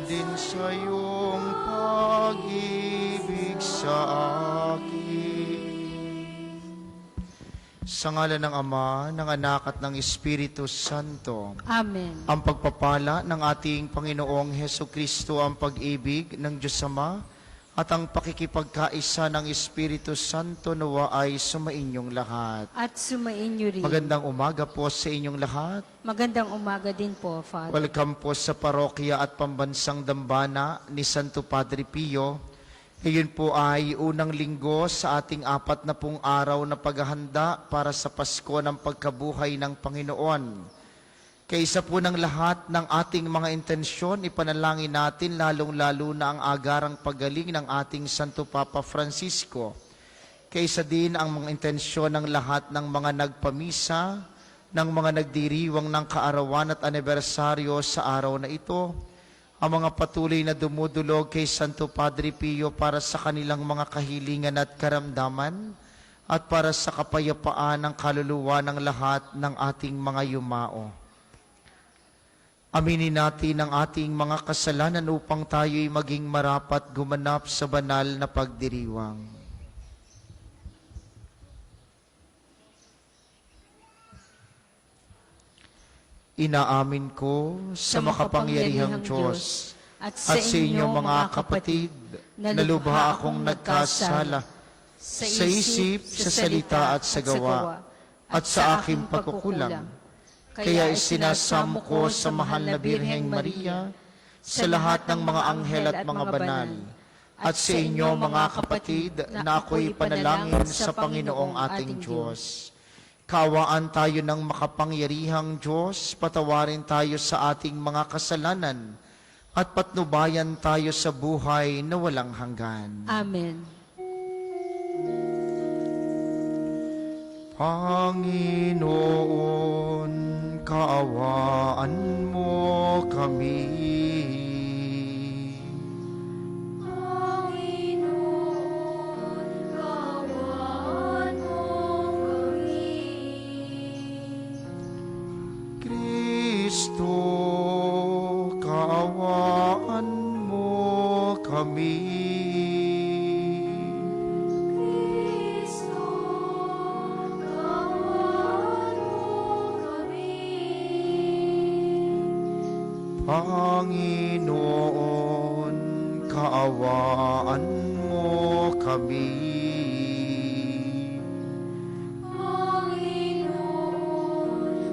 din sa iyong pag-ibig sa akin. Sa ngalan ng Ama, ng Anak at ng Espiritu Santo. Amen. Ang pagpapala ng ating Panginoong Hesukristo, ang pag-ibig ng Diyos Ama, at ang pakikipagkaisa ng Espiritu Santo nawa ay sumainyong lahat. At sumainyo rin. Magandang umaga po sa inyong lahat. Magandang umaga din po, Father. Welcome po sa parokya at pambansang dambana ni Santo Padre Pio. Ngayon po ay unang linggo sa ating 40 araw na paghahanda para sa Pasko ng pagkabuhay ng Panginoon. Kaysa po ng lahat ng ating mga intensyon, ipanalangin natin lalong-lalo na ang agarang paggaling ng ating Santo Papa Francisco. Kaysa din ang mga intensyon ng lahat ng mga nagpamisa, ng mga nagdiriwang ng kaarawan at anibersaryo sa araw na ito, ang mga patuloy na dumudulog kay Santo Padre Pio para sa kanilang mga kahilingan at karamdaman, at para sa kapayapaan ng kaluluwa ng lahat ng ating mga yumao. Aminin natin ang ating mga kasalanan upang tayo'y maging marapat gumanap sa banal na pagdiriwang. Inaamin ko sa makapangyarihang Diyos at sa inyo mga kapatid na lubha akong nagkasala sa isip, sa salita at sa gawa at sa aking pagkukulang. Kaya isinasamo ko sa mahal na Birheng Maria, sa lahat ng mga anghel at mga banal, at sa inyo mga kapatid na ako'y panalangin sa Panginoong ating Diyos. Kaawaan tayo ng makapangyarihang Diyos, patawarin tayo sa ating mga kasalanan, at patnubayan tayo sa buhay na walang hanggan. Amen. Panginoon, kaawaan mo kami. Panginoon, kaawaan mo kami. Kristo, kaawaan mo kami. Panginoon, kaawaan mo kami. Panginoon,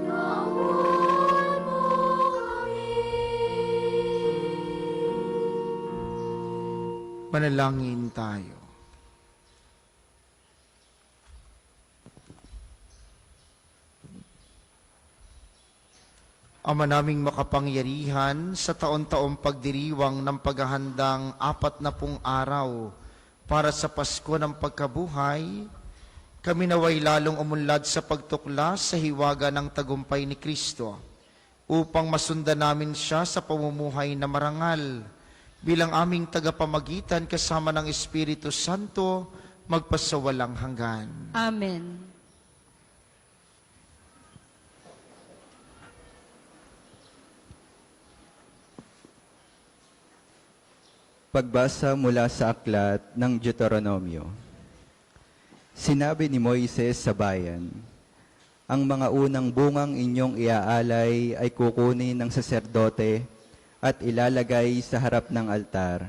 kaawaan mo kami. Manalangin tayo. Ama naming makapangyarihan, sa taon-taong pagdiriwang ng paghahandang 40 araw para sa Pasko ng pagkabuhay, kami naway lalong umunlad sa pagtuklas sa hiwaga ng tagumpay ni Kristo, upang masundan namin siya sa pamumuhay na marangal, bilang aming tagapamagitan kasama ng Espiritu Santo, magpasawalang hanggan. Amen. Pagbasa mula sa aklat ng Deuteronomio. Sinabi ni Moises sa bayan, ang mga unang bungang inyong iaalay ay kukunin ng saserdote at ilalagay sa harap ng altar.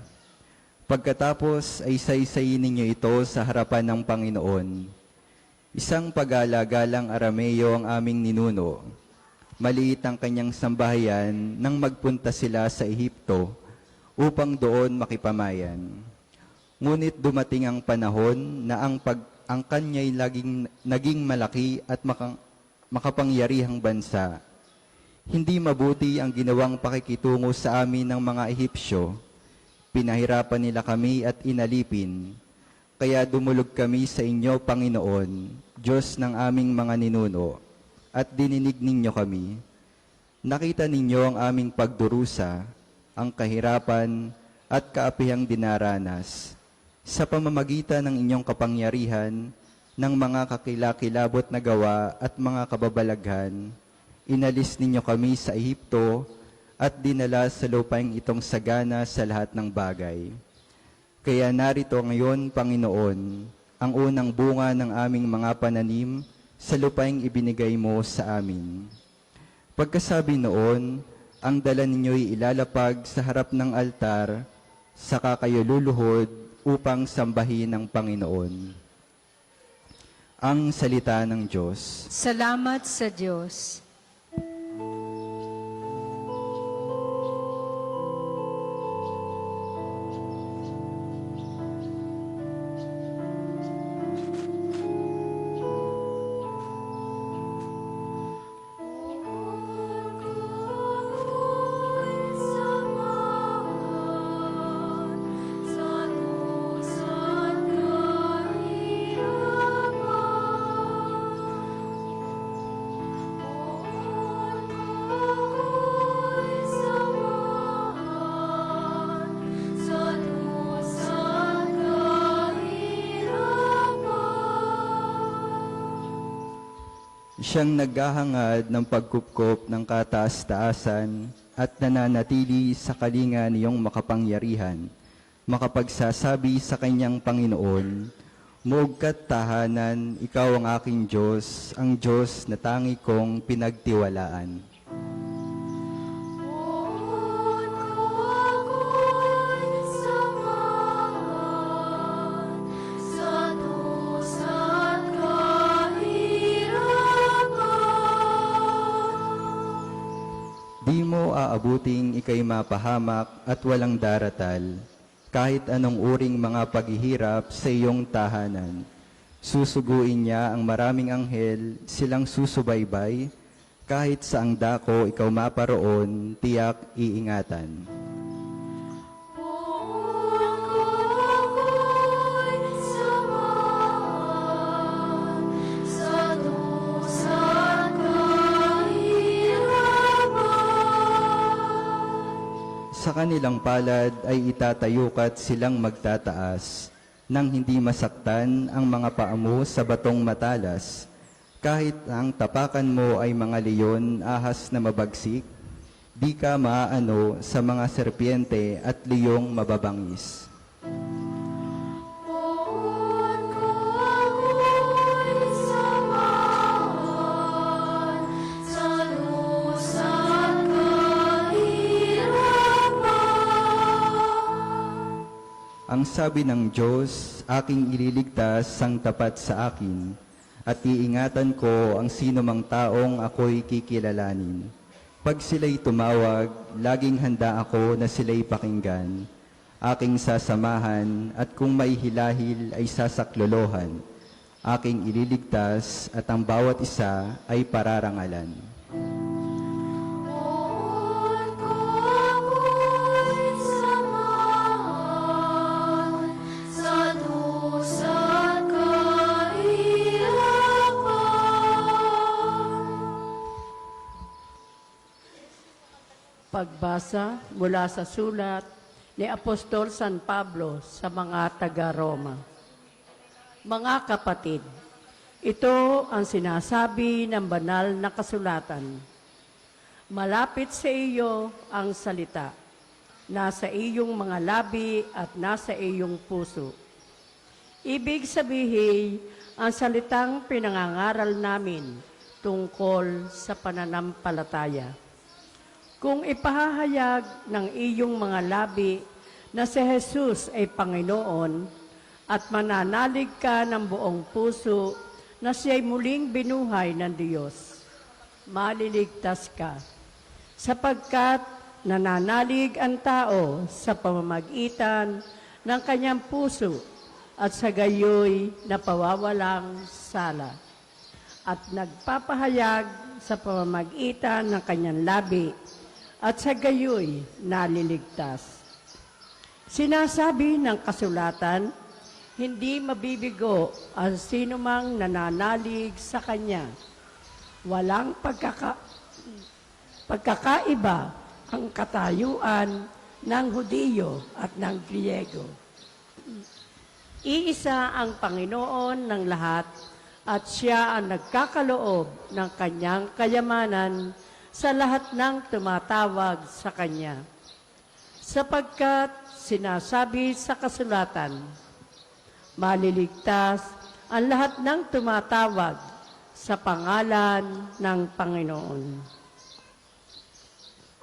Pagkatapos ay saysayin ninyo ito sa harapan ng Panginoon. Isang pag-alagalang Arameo ang aming ninuno. Maliit ang kanyang sambahayan nang magpunta sila sa Ehipto upang doon makipamayan. Ngunit dumating ang panahon na ang kanya'y naging malaki at makapangyarihang bansa. Hindi mabuti ang ginawang pakikitungo sa amin ng mga Ehipsyo. Pinahirapan nila kami at inalipin. Kaya dumulog kami sa inyo, Panginoon, Diyos ng aming mga ninuno, at dininig ninyo kami. Nakita ninyo ang aming pagdurusa, ang kahirapan at kaapihang dinaranas. Sa pamamagitan ng inyong kapangyarihan, ng mga kakilakilabot na gawa at mga kababalaghan, inalis ninyo kami sa Ehipto at dinala sa lupaing itong sagana sa lahat ng bagay. Kaya narito ngayon, Panginoon, ang unang bunga ng aming mga pananim sa lupaing ibinigay mo sa amin. Pagkasabi noon, ang dala ninyo'y ilalapag sa harap ng altar, saka kayo luluhod upang sambahin ang Panginoon. Ang salita ng Diyos. Salamat sa Diyos. Siyang naghahangad ng pagkupkop ng kataas-taasan at nananatili sa kalinga niyong makapangyarihan, makapagsasabi sa kanyang Panginoon, "Muog ka't tahanan, ikaw ang aking Diyos, ang Diyos na tangi kong pinagtiwalaan." Di mo aabuting ikay mapahamak at walang daratal, kahit anong uring mga paghihirap sa iyong tahanan. Susuguin niya ang maraming anghel, silang susubaybay, kahit saang dako ikaw maparoon, tiyak iingatan. Sa kanilang palad ay itatayukat silang magtataas, nang hindi masaktan ang mga paa mo sa batong matalas. Kahit ang tapakan mo ay mga leon, ahas na mabagsik, di ka maaano sa mga serpiente at liyong mababangis. Ang sabi ng Diyos, aking ililigtas ang tapat sa akin, at iingatan ko ang sino mang taong ako'y kikilalanin. Pag sila'y tumawag, laging handa ako na sila'y pakinggan. Aking sasamahan, at kung may hilahil ay sasaklolohan. Aking ililigtas, at ang bawat isa ay pararangalan. Pagbasa mula sa sulat ni Apostol San Pablo sa mga taga-Roma. Mga kapatid, ito ang sinasabi ng banal na kasulatan. Malapit sa iyo ang salita, nasa iyong mga labi at nasa iyong puso. Ibig sabihin, ang salitang pinangangaral namin tungkol sa pananampalataya. Kung ipahahayag ng iyong mga labi na si Jesus ay Panginoon at mananalig ka ng buong puso na siya'y muling binuhay ng Diyos, maliligtas ka. Sapagkat nananalig ang tao sa pamamagitan ng kanyang puso at sa gayoy napawawalang sala at nagpapahayag sa pamamagitan ng kanyang labi at sa gayoy naliligtas. Sinasabi ng kasulatan, hindi mabibigo ang sinumang nananalig sa Kanya. Walang pagkakaiba ang katayuan ng Hudiyo at ng Griego. Iisa ang Panginoon ng lahat at Siya ang nagkakaloob ng Kanyang kayamanan sa lahat ng tumatawag sa Kanya. Sapagkat sinasabi sa kasulatan, maliligtas ang lahat ng tumatawag sa pangalan ng Panginoon.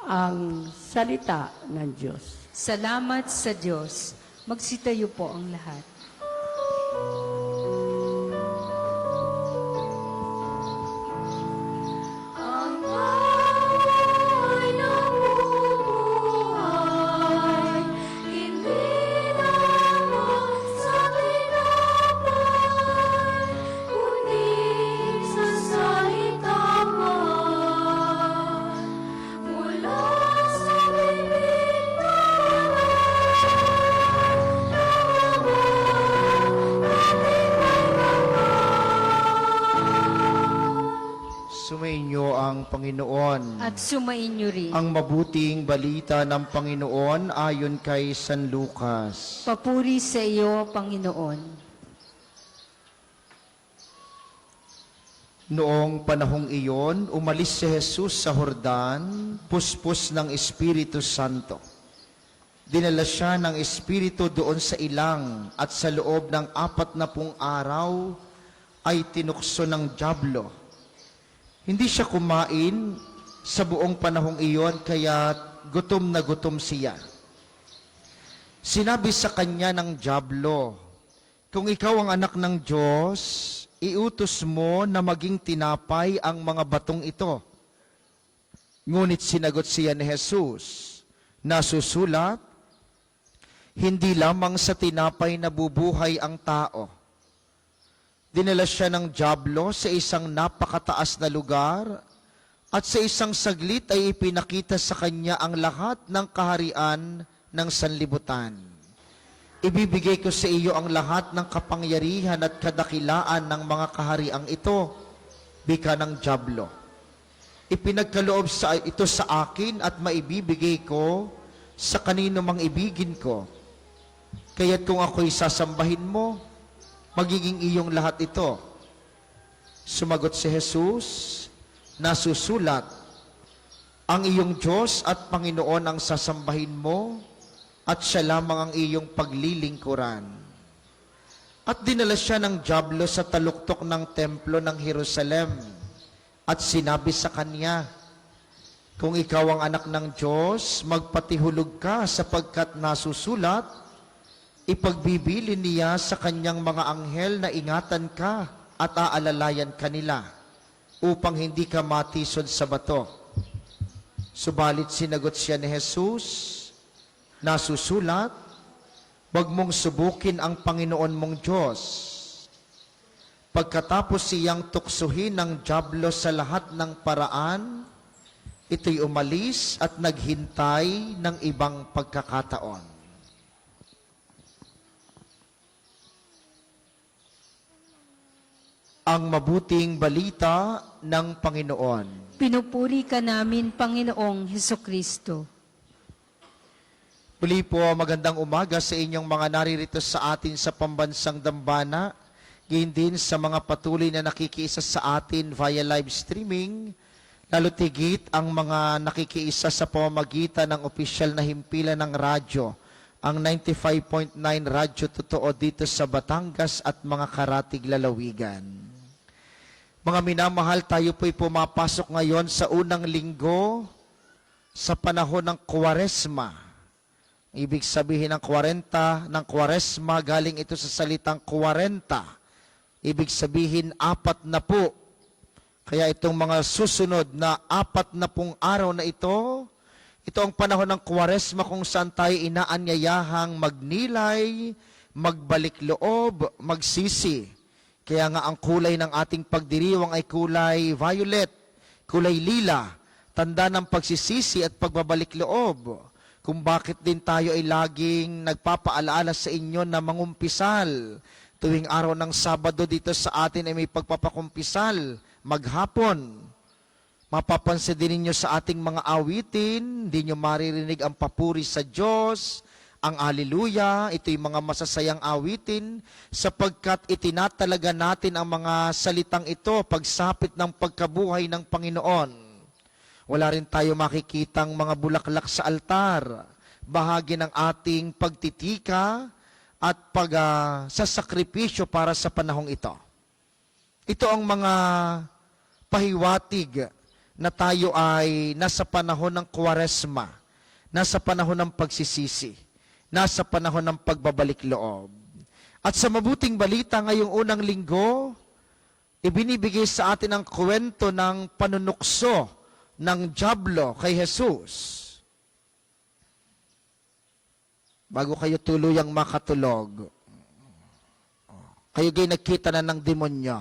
Ang salita ng Diyos. Salamat sa Diyos. Magsitayo po ang lahat. Ang ay nabubuhay, hindi lamang sa tinapay, kundi sa salita man, mula sa bibig ng Sumainyo ang Panginoon. At sumainyo rin. Ang mabuting balita ng Panginoon ayon kay San Lucas. Papuri sa iyo, Panginoon. Noong panahong iyon, umalis si Jesus sa Jordan, puspos ng Espiritu Santo. Dinala siya ng Espiritu doon sa ilang at sa loob ng 40 araw ay tinukso ng dyablo. Hindi siya kumain sa buong panahong iyon kaya gutom na gutom siya. Sinabi sa kanya ng dyablo, kung ikaw ang anak ng Diyos, iutos mo na maging tinapay ang mga batong ito. Ngunit sinagot siya ni Jesus, nasusulat, hindi lamang sa tinapay nabubuhay ang tao. Dinala siya ng dyablo sa isang napakataas na lugar at sa isang saglit ay ipinakita sa kanya ang lahat ng kaharian ng sanlibutan. Ibibigay ko sa iyo ang lahat ng kapangyarihan at kadakilaan ng mga kahariang ito, bika ng dyablo. Ipinagkaloob ito sa akin at maibibigay ko sa kanino mang ibigin ko. Kaya't kung ako'y sasambahin mo, magiging iyong lahat ito. Sumagot si Jesus, nasusulat, ang iyong Diyos at Panginoon ang sasambahin mo at siya lamang ang iyong paglilingkuran. At dinala siya ng dyablo sa taluktok ng templo ng Jerusalem at sinabi sa kanya, kung ikaw ang anak ng Diyos, magpatihulog ka sapagkat nasusulat, ipagbibili niya sa kanyang mga anghel na ingatan ka at aalalayan kanila upang hindi ka matisod sa bato. Subalit sinagot siya ni Jesus, nasusulat, huwag mong subukin ang Panginoon mong Diyos. Pagkatapos siyang tuksuhin ng dyablo sa lahat ng paraan, ito'y umalis at naghintay ng ibang pagkakataon. Ang mabuting balita ng Panginoon. Pinupuri ka namin, Panginoong Hesukristo. Muli po, magandang umaga sa inyong mga naririto sa atin sa pambansang dambana, gayon din sa mga patuloy na nakikiisa sa atin via live streaming, lalo tigit ang mga nakikiisa sa pamamagitan ng opisyal na himpilan ng radyo, ang 95.9 Radyo Totoo dito sa Batangas at mga karatig lalawigan. Mga minamahal, tayo po'y pumapasok ngayon sa unang linggo sa panahon ng Kwaresma. Ibig sabihin ng 40 ng Kwaresma, galing ito sa salitang 40. Ibig sabihin 40. Kaya itong mga susunod na 40 araw na ito ang panahon ng Kwaresma kung saan tayo inaanyayahang magnilay, magbalik loob, magsisi. Kaya nga ang kulay ng ating pagdiriwang ay kulay violet, kulay lila, tanda ng pagsisisi at pagbabalik loob. Kung bakit din tayo ay laging nagpapaalaala sa inyo na mangumpisal. Tuwing araw ng Sabado dito sa atin ay may pagpapakumpisal, maghapon. Mapapansin din ninyo sa ating mga awitin, hindi nyo maririnig ang papuri sa Diyos, ang Alleluia, ito'y mga masasayang awitin sapagkat itinatalaga natin ang mga salitang ito pagsapit ng pagkabuhay ng Panginoon. Wala rin tayo makikitang mga bulaklak sa altar. Bahagi ng ating pagtitika at pagsasakripisyo para sa panahong ito. Ito ang mga pahiwatig na tayo ay nasa panahon ng Kwaresma, nasa panahon ng pagsisisi, nasa panahon ng pagbabalik loob. At sa mabuting balita ngayong unang linggo, ibinibigay sa atin ang kwento ng panunukso ng dyablo kay Jesus. Bago kayo tuluyang makatulog, kayo gay nagkita na ng demonyo.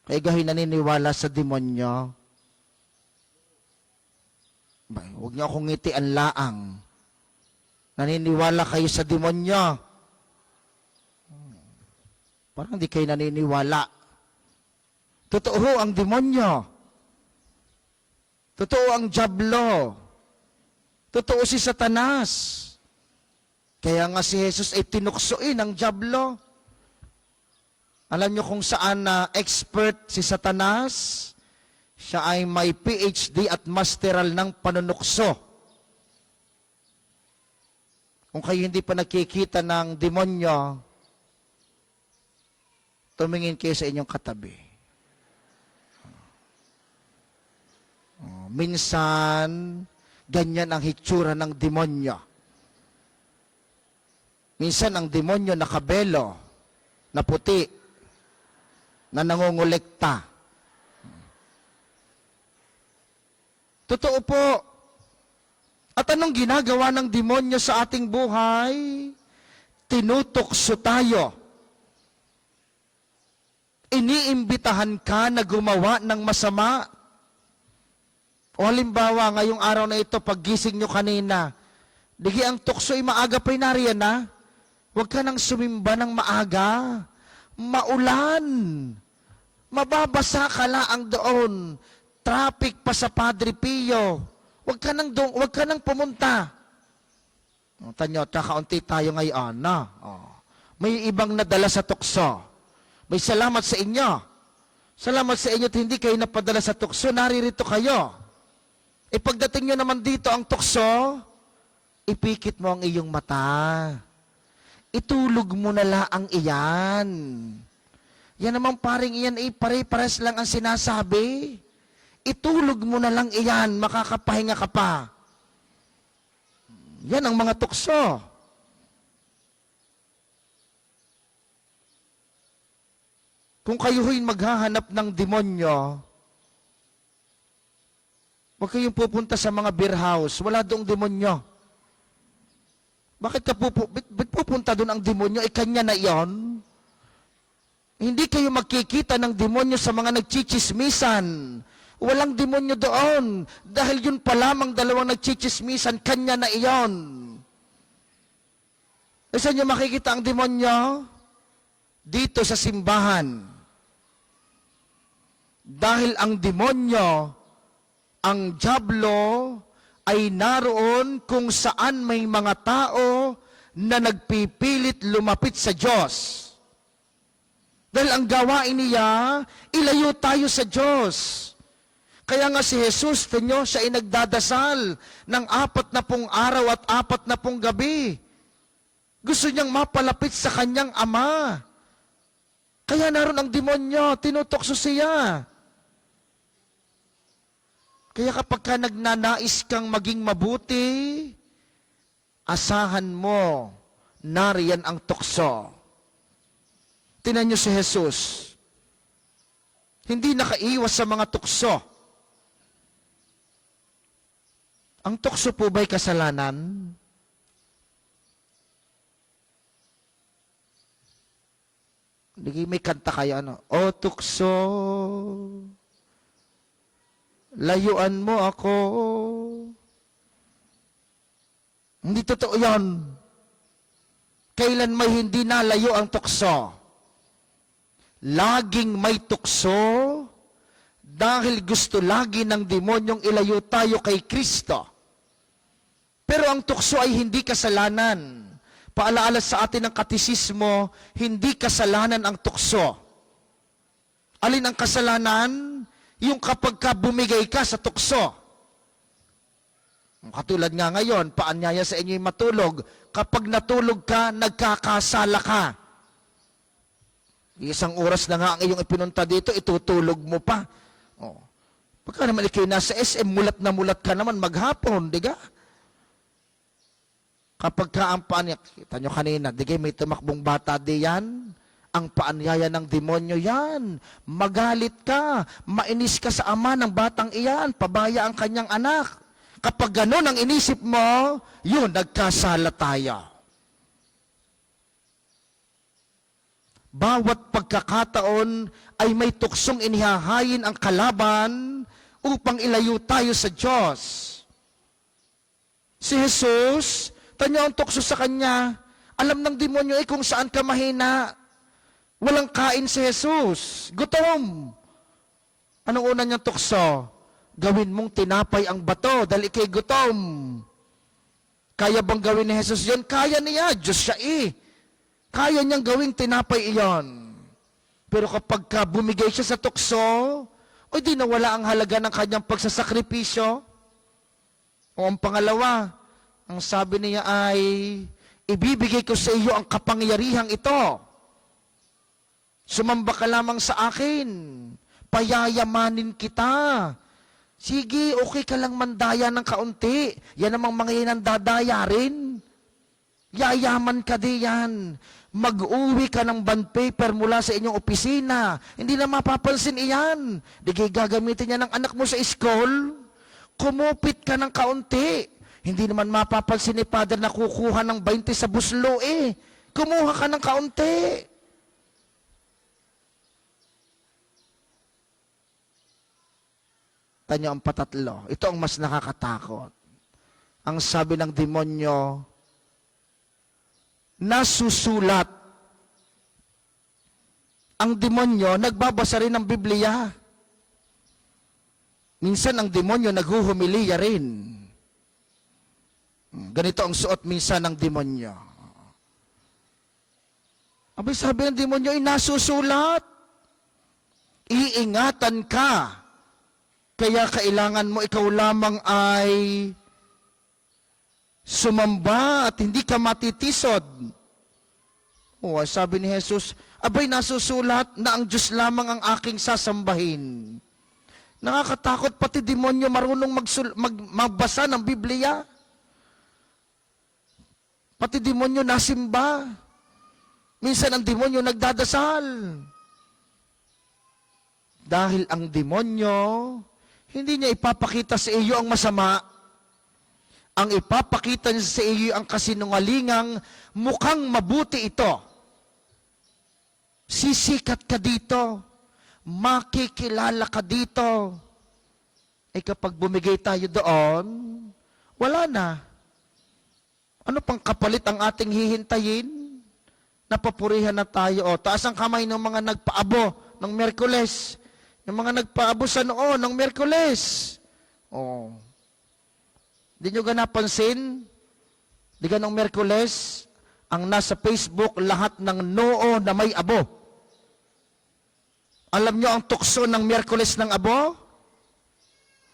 Kayo gay naniniwala sa demonyo. Huwag niyo akong ngitian laang. Naniniwala kayo sa demonyo. Parang di kayo naniniwala. Totoo ang demonyo. Totoo ang dyablo. Totoo si Satanas. Kaya nga si Jesus ay tinuksoin ang dyablo. Alam niyo kung saan na expert si Satanas? Siya ay may PhD at masteral ng panunukso. Kung kayo hindi pa nakikita ng demonyo, tumingin kayo sa inyong katabi. Minsan, ganyan ang hitsura ng demonyo. Minsan ang demonyo nakabelo, na puti, na nangungulekta. Totoo po. At anong ginagawa ng demonyo sa ating buhay? Tinutokso tayo. Iniimbitahan ka na gumawa ng masama. O halimbawa, ngayong araw na ito, paggising nyo kanina, digi ang tukso ay maaga pa nariyan na. Huwag ka nang sumimba ng maaga. Maulan. Mababasa ka laang doon. Traffic pa sa Padre Pio. Huwag ka nang pumunta. Tanyo, kakaunti tayo ngayon, na. May ibang nadala sa tukso. May salamat sa inyo. Salamat sa inyo at hindi kayo napadala sa tukso. Naririto kayo. E pagdating nyo naman dito ang tukso, ipikit mo ang iyong mata. Itulog mo na laang iyan. Yan naman paring iyan, pare-pares lang ang sinasabi. Itulog mo na lang iyan, makakapahinga ka pa. Yan ang mga tukso. Kung kayo ho'y maghahanap ng demonyo, huwag kayong pupunta sa mga beer house. Wala doong demonyo. Bakit pupunta doon ang demonyo? Kanya na iyon. Hindi kayo magkikita ng demonyo sa mga nagchichismisan. Walang demonyo doon. Dahil yun pa lamang dalawang nagchichismisan, kanya na iyon. Saan nyo makikita ang demonyo? Dito sa simbahan. Dahil ang demonyo, ang dyablo ay naroon kung saan may mga tao na nagpipilit lumapit sa Diyos. Dahil ang gawain niya, ilayo tayo sa Diyos. Kaya nga si Jesus, tinyo, siya ay nagdadasal ng 40 araw at 40 gabi. Gusto niyang mapalapit sa kanyang Ama. Kaya naroon ang demonyo, tinutokso siya. Kaya kapag ka nagnanais kang maging mabuti, asahan mo, nariyan ang tukso. Tingnan niyo si Jesus. Hindi nakaiwas sa mga tukso. Ang tukso po ba'y kasalanan? May kanta kayo, ano? O tukso, layuan mo ako. Hindi totoo yan. Kailan may hindi nalayo ang tukso? Laging may tukso dahil gusto lagi ng demonyong ilayo tayo kay Kristo. Pero ang tukso ay hindi kasalanan. Paalaala sa atin ng katisismo, hindi kasalanan ang tukso. Alin ang kasalanan? Yung kapag ka bumigay ka sa tukso, katulad nga ngayon, paanyaya sa inyo'y matulog, kapag natulog ka, nagkakasala ka. Isang oras na nga ang iyong ipinunta dito, itutulog mo pa. Oh. Pagka naman ikaw nasa SM, mulat na mulat ka naman maghapon, di ka? Kapag ka ang paanyaya, kita nyo kanina, di kayo may tumakbong bata di yan? Ang paanyaya ng demonyo yan. Magalit ka, mainis ka sa ama ng batang iyan, pabaya ang kanyang anak. Kapag gano'n ang inisip mo, yun, nagkasala tayo. Bawat pagkakataon ay may tuksong inihahayin ang kalaban upang ilayo tayo sa Diyos. Si Jesus, tanyo ang tukso sa kanya, alam ng demonyo kung saan ka mahina. Walang kain si Jesus. Gutom. Anong una niyang tukso? Gawin mong tinapay ang bato dahil ikay gutom. Kaya bang gawin ni Jesus yun? Kaya niya. Diyos siya Kaya niyang gawing tinapay iyon. Pero kapag ka bumigay siya sa tukso, o di nawala ang halaga ng kanyang pagsasakripisyo. O ang pangalawa, ang sabi niya ay, ibibigay ko sa iyo ang kapangyarihang ito. Sumamba ka lamang sa akin. Payayamanin kita. Sige, okay ka lang mandaya ng kaunti. Yan namang mga yan ang dadaya rin. Yayaman ka diyan. Mag-uwi ka ng bond paper mula sa inyong opisina. Hindi na mapapansin iyan. Di gagamitin niya ng anak mo sa school. Kumupit ka ng kaunti. Hindi naman mapapansin ni Father na kukuha ng 20 sa buslo Kumuha ka ng kaunti. Tanyo ang patatlo. Ito ang mas nakakatakot. Ang sabi ng demonyo, nasusulat. Ang demonyo, nagbabasa rin ng Biblia. Minsan ang demonyo, naghuhumiliya rin. Ganito ang suot minsan ng demonyo. Abay, sabi ng demonyo, nasusulat. Iingatan ka. Kaya kailangan mo ikaw lamang ay sumamba at hindi ka matitisod. O, sabi ni Jesus, abay nasusulat na ang Diyos lamang ang aking sasambahin. Nakakatakot pati demonyo marunong magbasa ng Biblia. Pati demonyo nasimba. Minsan ang demonyo nagdadasal. Dahil ang demonyo, hindi niya ipapakita sa iyo ang masama. Ang ipapakita niya sa iyo ang kasinungalingang mukhang mabuti ito. Sisikat ka dito. Makikilala ka dito. Kapag bumigay tayo doon, wala na. Ano pang kapalit ang ating hihintayin? Napapurihan na tayo. Taas ang kamay ng mga nagpaabo ng Miyerkules. Yung mga nagpaabo sa noon ng Miyerkules. Di nyo ka napansin? Di ka ng Miyerkules, ang nasa Facebook, lahat ng noo na may abo. Alam nyo ang tukso ng Miyerkules ng abo?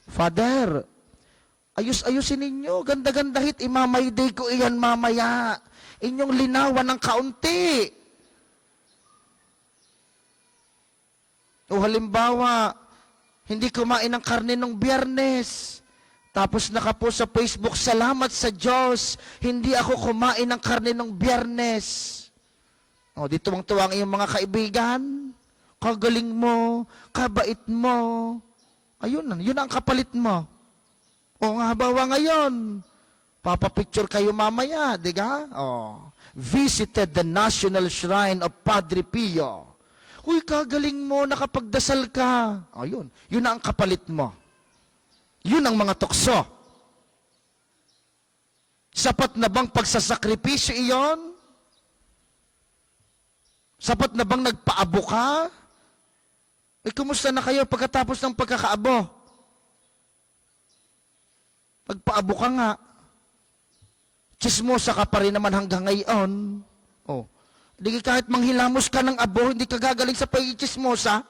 Father, ayus-ayusin ninyo, ganda-gandahit, imamayday ko iyan mamaya. Inyong linawan ng kaunti. O halimbawa, hindi kumain ng karne ng Biyernes. Tapos nakapost sa Facebook, salamat sa Diyos, hindi ako kumain ng karne ng Biyernes. O, di tuwang-tuwa ang iyong mga kaibigan. Kagaling mo, kabait mo. Ayun, yun ang kapalit mo. O nga, habawa ngayon, papapicture kayo mamaya, di ka? Visited the National Shrine of Padre Pio. Uy, kagaling mo, nakapagdasal ka. Ayun, yun ang kapalit mo. Yun ang mga tukso. Sapat na bang pagsasakripisyo iyon? Sapat na bang nagpaabo ka? Kumusta na kayo pagkatapos ng pagkakaabo? Nagpaabo ka nga. Chismosa ka pa rin naman hanggang ngayon. Hindi kahit manghilamos ka ng abo, hindi ka gagaling sa pagkichismosa.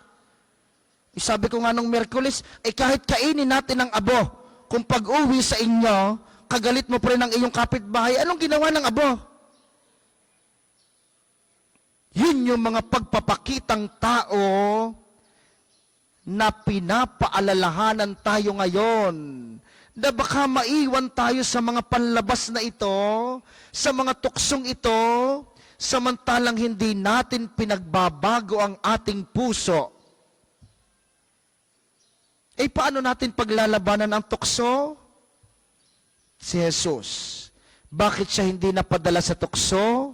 Sabi ko nga nung Miyerkules, kahit kainin natin ang abo, kung pag-uwi sa inyo, kagalit mo pa rin ang iyong kapitbahay, anong ginawa ng abo? Yun yung mga pagpapakitang tao na pinapaalalahanan tayo ngayon, na baka maiwan tayo sa mga panlabas na ito, sa mga tuksong ito, samantalang hindi natin pinagbabago ang ating puso. Paano natin paglalabanan ang tukso? Si Jesus. Bakit siya hindi napadala sa tukso?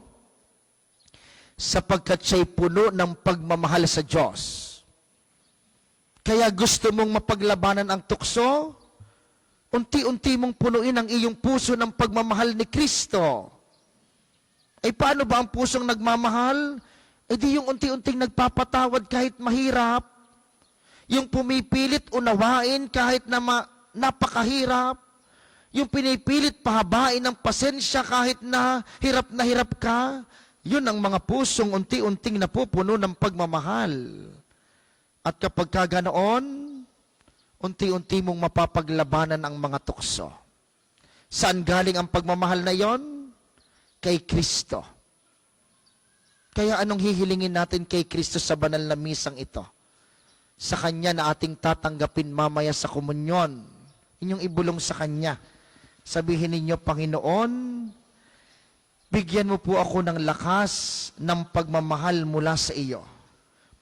Sapagkat siya'y puno ng pagmamahal sa Diyos. Kaya gusto mong mapaglabanan ang tukso? Unti-unti mong punuin ang iyong puso ng pagmamahal ni Kristo. Paano ba ang pusong nagmamahal? Di yung unti-unting nagpapatawad kahit mahirap. Yung pumipilit unawain kahit na napakahirap. Yung pinipilit pahabain ng pasensya kahit na hirap ka. Yun ang mga pusong unti-unting napupuno ng pagmamahal. At kapag kaganoon, unti-unti mong mapapaglabanan ang mga tukso. Saan galing ang pagmamahal na yon? Kay Kristo. Kaya anong hihilingin natin kay Kristo sa banal na misang ito? Sa Kanya na ating tatanggapin mamaya sa komunyon. Inyong ibulong sa Kanya. Sabihin ninyo, Panginoon, bigyan mo po ako ng lakas ng pagmamahal mula sa iyo.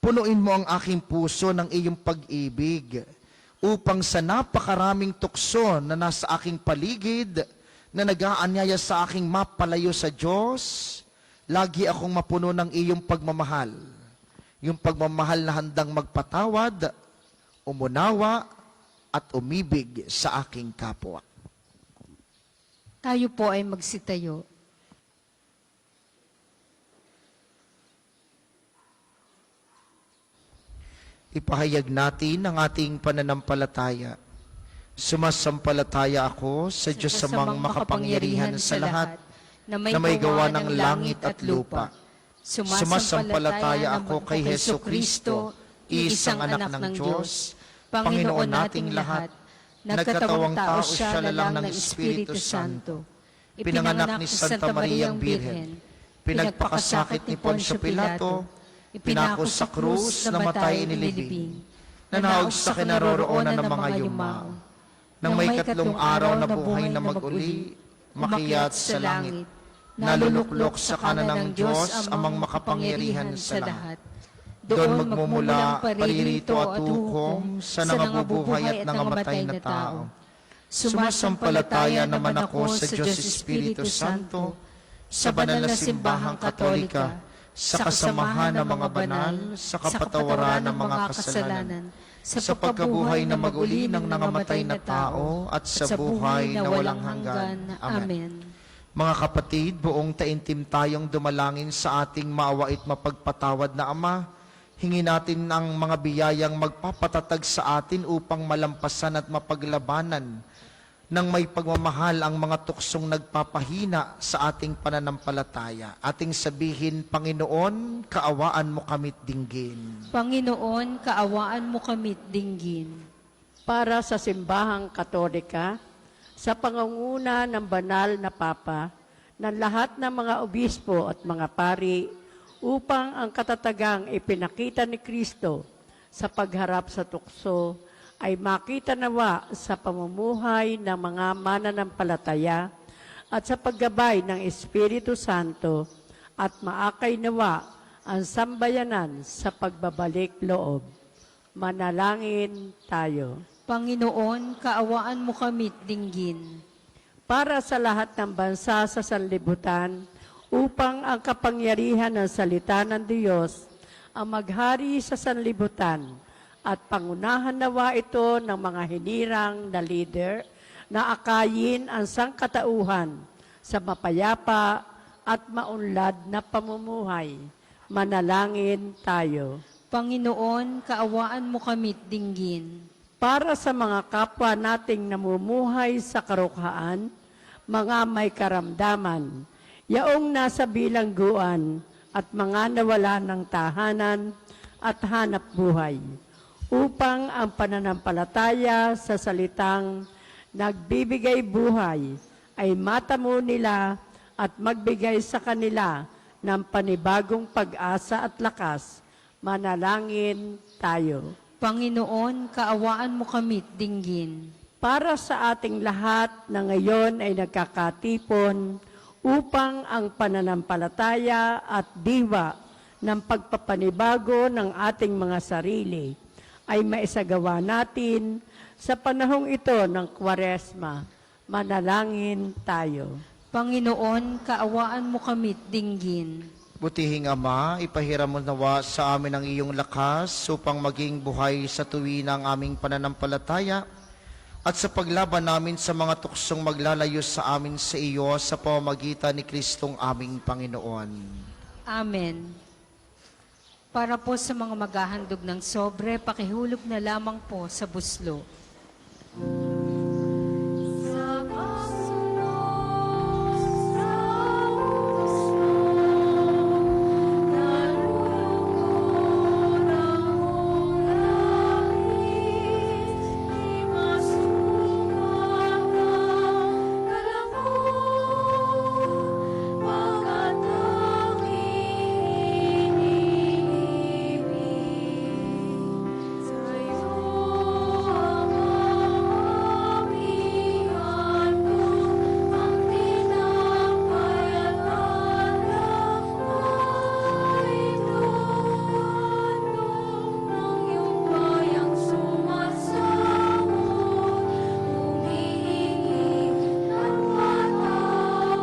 Punuin mo ang aking puso ng iyong pag-ibig upang sa napakaraming tukso na nasa aking paligid, na nag-aanyaya sa aking mapalayo sa Diyos, lagi akong mapuno ng iyong pagmamahal. Yung pagmamahal na handang magpatawad, umunawa, at umibig sa aking kapwa. Tayo po ay magsitayo. Ipahayag natin ang ating pananampalataya. Sumasampalataya ako sa Diyos samang makapangyarihan sa lahat, na may gawa ng langit at lupa. Sumasampalataya ako kay Hesu Kristo, iisang anak ng Diyos, Panginoon nating lahat, nagkatawang tao siya lalang ng Espiritu Santo. Ipinanganak ni Santa Mariang Birhen, pinagpakasakit ni Poncio Pilato, ipinako sa krus, namatay inilibing, nanaog sa kinaroroonan ng mga yumao, nang may katlong araw na buhay na mag-uli, makiyat sa langit, naluluklok sa kanan ng Diyos amang makapangyarihan sa lahat. Doon magmumula paririto at hukom sa nangabubuhay at nangamatay na tao. Sumasampalataya naman ako sa Diyos Espiritu Santo, sa banal na simbahang katolika, sa kasamahan ng mga banal, sa kapatawaran ng mga kasalanan, sa pagkabuhay na mag-uli ng nangamatay na tao, at sa buhay na walang hanggan. Amen. Mga kapatid, buong taimtim tayong dumalangin sa ating maawait mapagpatawad na Ama. Hingi natin ang mga biyayang magpapatatag sa atin upang malampasan at mapaglabanan ng may pagmamahal ang mga tuksong nagpapahina sa ating pananampalataya. Ating sabihin, Panginoon, kaawaan mo kami't dinggin. Panginoon, kaawaan mo kami't dinggin. Para sa simbahang katolika, sa pangunguna ng banal na Papa, ng lahat ng mga obispo at mga pari, upang ang katatagang ipinakita ni Kristo sa pagharap sa tukso ay makita nawa sa pamumuhay ng mga mananampalataya at sa paggabay ng Espiritu Santo, at maakay nawa ang sambayanan sa pagbabalik loob. Manalangin tayo. Panginoon, kaawaan mo kami't dinggin. Para sa lahat ng bansa sa sanlibutan, upang ang kapangyarihan ng salita ng Diyos ang maghari sa sanlibutan, at pangunahan nawa ito ng mga hinirang na leader na akayin ang sangkatauhan sa mapayapa at maunlad na pamumuhay. Manalangin tayo. Panginoon, kaawaan mo kami't dinggin. Para sa mga kapwa nating namumuhay sa karukhaan, mga may karamdaman, yaong nasa bilangguan at mga nawala ng tahanan at hanap buhay, upang ang pananampalataya sa salitang nagbibigay buhay ay matamo nila at magbigay sa kanila ng panibagong pag-asa at lakas. Manalangin tayo. Panginoon, kaawaan mo kami't dinggin. Para sa ating lahat na ngayon ay nagkakatipon upang ang pananampalataya at diwa ng pagpapanibago ng ating mga sarili ay maisagawa natin sa panahong ito ng Kwaresma. Manalangin tayo. Panginoon, kaawaan mo kami't dinggin. Butihing Ama, ipahiram mo nawa sa amin ang iyong lakas upang maging buhay sa tuwi ng aming pananampalataya at sa paglaban namin sa mga tuksong maglalayo sa amin sa iyo sa pamamagitan ni Kristong aming Panginoon. Amen. Para po sa mga maghahandog ng sobre, pakihulog na lamang po sa buslo. Sa kasunod sa utos mo, nalulugod ang langit, di masukat ang kalabog, pagkat aking iniibig. Sa'yo ang aming handog, ang tinapay at alak ay handog ng iyong bayang sumasamo, humihingi ng patawad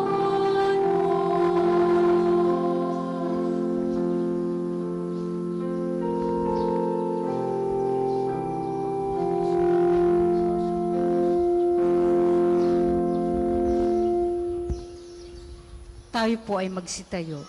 Tayo po ay magsitayo.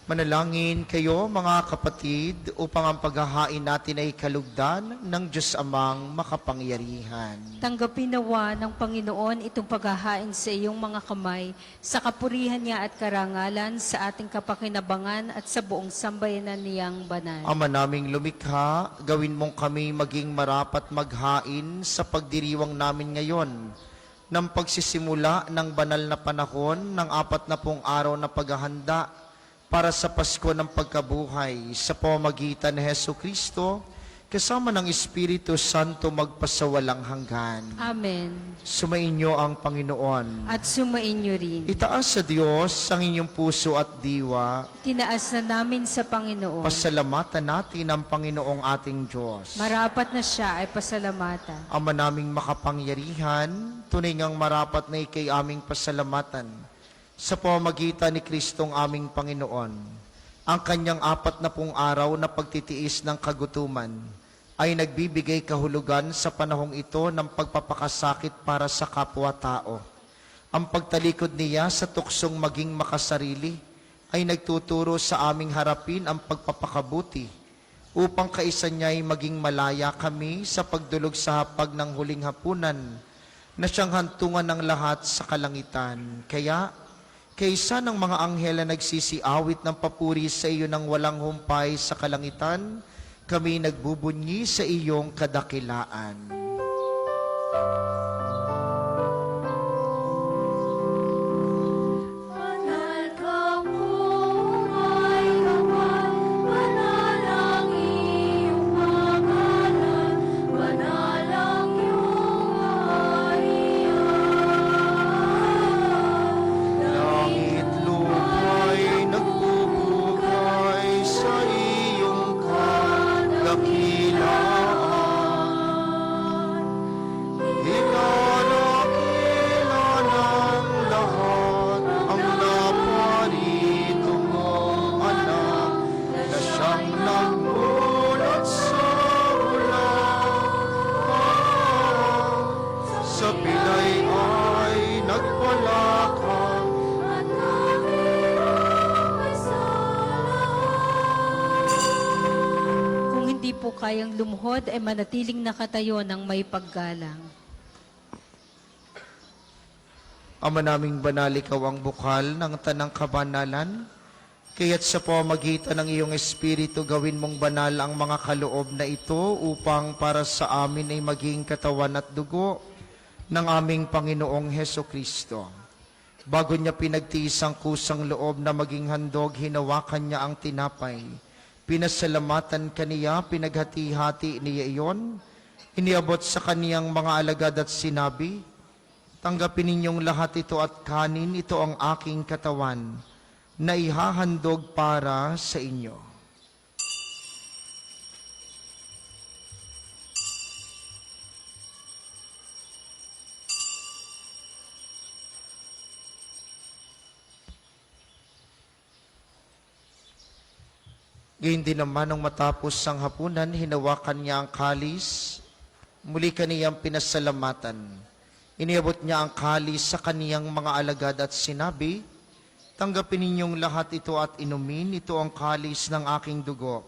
Manalangin kayo mga kapatid upang ang paghahain natin ay kalugdan ng Diyos Amang makapangyarihan. Tanggapin nawa ng Panginoon itong paghahain sa iyong mga kamay, sa kapurihan niya at karangalan, sa ating kapakinabangan at sa buong sambayanan niyang banal. Ama naming lumikha, gawin mong kami maging marapat maghain sa pagdiriwang namin ngayon ng pagsisimula ng banal na panahon ng 40 araw na paghahanda para sa Pasko ng Pagkabuhay sa pamamagitan ni Hesu Kristo, kasama ng Espiritu Santo magpasawalang hanggan. Amen. Sumainyo ang Panginoon. At sumainyo rin. Itaas sa Diyos ang inyong puso at diwa. Tinaas na namin sa Panginoon. Pasalamatan natin ang Panginoong ating Diyos. Marapat na siya ay pasalamatan. Ama naming makapangyarihan, tunay ngang marapat na ikay aming pasalamatan sa pamamagitan ni Kristong aming Panginoon. Ang kanyang 40 araw na pagtitiis ng kagutuman ay nagbibigay kahulugan sa panahong ito ng pagpapakasakit para sa kapwa-tao. Ang pagtalikod niya sa tuksong maging makasarili ay nagtuturo sa aming harapin ang pagpapakabuti upang kaisa niya'y maging malaya kami sa pagdulog sa hapag ng huling hapunan na siyang hantungan ng lahat sa kalangitan. Kaya, kaysa ng mga anghel na nagsisiawit ng papuri sa iyo ng walang humpay sa kalangitan, kami nagbubunyi sa iyong kadakilaan. Banal ka buhay kapal, banal ang iyong pangalan, banal ang iyong kaharian. Langit lupa'y nagbubukay sa iyong kadakilaan. Ikalakila ng lahat ang naparito mong anak na siyang nagmulat sa ulan. Sa pilay ay nagpalakang At nakirapay sa lahat. Kung hindi po kayang lumuhod, ay manatiling nakatayo ng may paggalang. Ama naming banal, ikaw ang bukal ng tanang kabanalan. Kaya't sa pamamagitan ng iyong Espiritu, gawin mong banal ang mga kaloob na ito upang para sa amin ay maging katawan at dugo ng aming Panginoong Heso Kristo. Bago niya pinagtiis ang kusang loob na maging handog, hinawakan niya ang tinapay. Pinasalamatan kaniya, pinaghati-hati niya iyon, iniabot sa kaniyang mga alagad at sinabi, "Tanggapin ninyong lahat ito at kanin, ito ang aking katawan, na ihahandog para sa inyo." Gayun din naman nung matapos ang hapunan, hinawakan niya ang kalis, muli kaniyang pinasalamatan. Iniabot niya ang kalis sa kaniyang mga alagad at sinabi, "Tanggapin ninyong lahat ito at inumin, ito ang kalis ng aking dugo.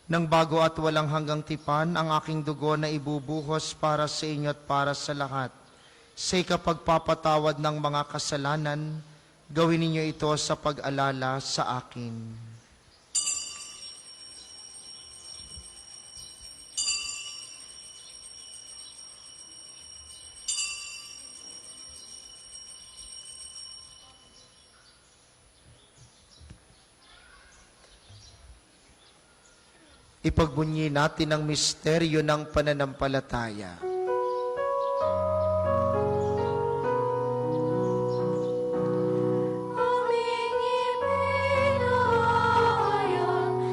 Nang bago at walang hanggang tipan, ang aking dugo na ibubuhos para sa inyo at para sa lahat. Sa ikapagpapatawad ng mga kasalanan, gawin ninyo ito sa pag-alala sa akin." Ipagbunyi natin ang misteryo ng pananampalataya. Aming ipinahayag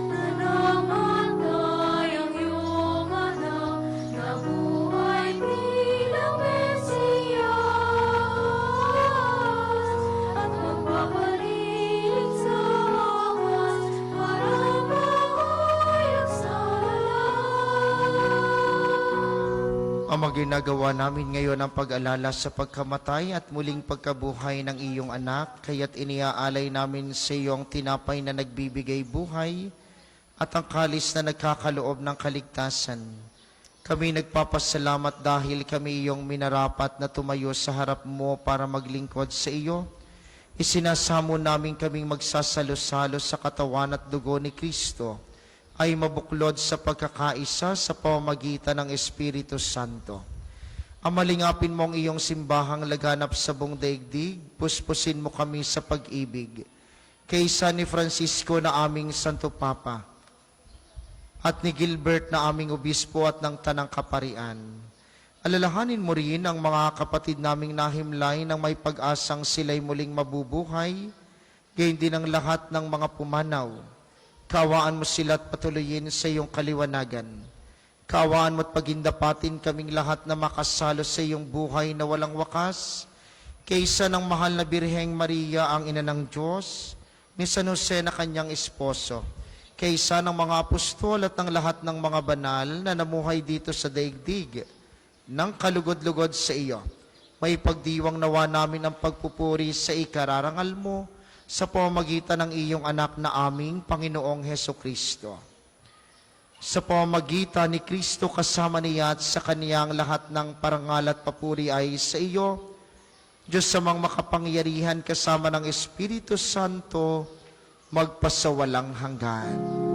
na namatay ang iyong anak, na buhay bilang Mesiyas, at magpapalilig sa wakas para mahayag sa Ama, ginagawa namin ngayon ang pag-alala sa pagkamatay at muling pagkabuhay ng iyong anak, kaya't iniaalay namin sa iyong tinapay na nagbibigay buhay at ang kalis na nagkakaloob ng kaligtasan. Kami nagpapasalamat dahil kami iyong minarapat na tumayo sa harap mo para maglingkod sa iyo. Isinasamo namin kaming magsasalo-salo sa katawan at dugo ni Kristo, ay mabuklod sa pagkakaisa sa pamamagitan ng Espiritu Santo. Amalingapin mo ang iyong simbahang laganap sa buong daigdig, puspusin mo kami sa pag-ibig. Kaysa ni Francisco na aming Santo Papa, at ni Gilbert na aming Obispo at ng Tanang Kaparian. Alalahanin mo rin ang mga kapatid naming nahimlay nang may pag-asang sila'y muling mabubuhay, gayon din ang lahat ng mga pumanaw. Kaawaan mo sila at patuloyin sa iyong kaliwanagan. Kaawaan mo at pagindapatin kaming lahat na makasalo sa iyong buhay na walang wakas, kaysa ng mahal na Birheng Maria, ang ina ng Diyos, ni San Jose na kanyang esposo, kaysa ng mga apostol at ng lahat ng mga banal na namuhay dito sa daigdig, ng kalugod-lugod sa iyo. May pagdiwang nawa namin ang pagpupuri sa ikararangal mo, sa pamamagitan ng iyong anak na aming Panginoong Heso Kristo. Sa pamamagitan ni Kristo kasama niya at sa kaniyang lahat ng parangal at papuri ay sa iyo, Diyos samang makapangyarihan kasama ng Espiritu Santo, magpasawalang hanggan.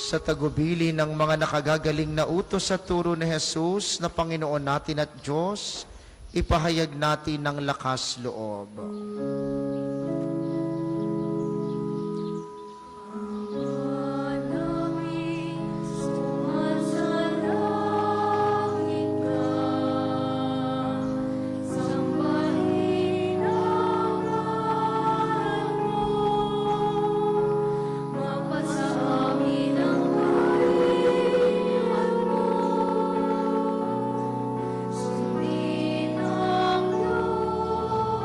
Sa tagubili ng mga nakagagaling na utos sa turo ni Jesus na Panginoon natin at Diyos, ipahayag natin ng lakas loob. Sundin ang loob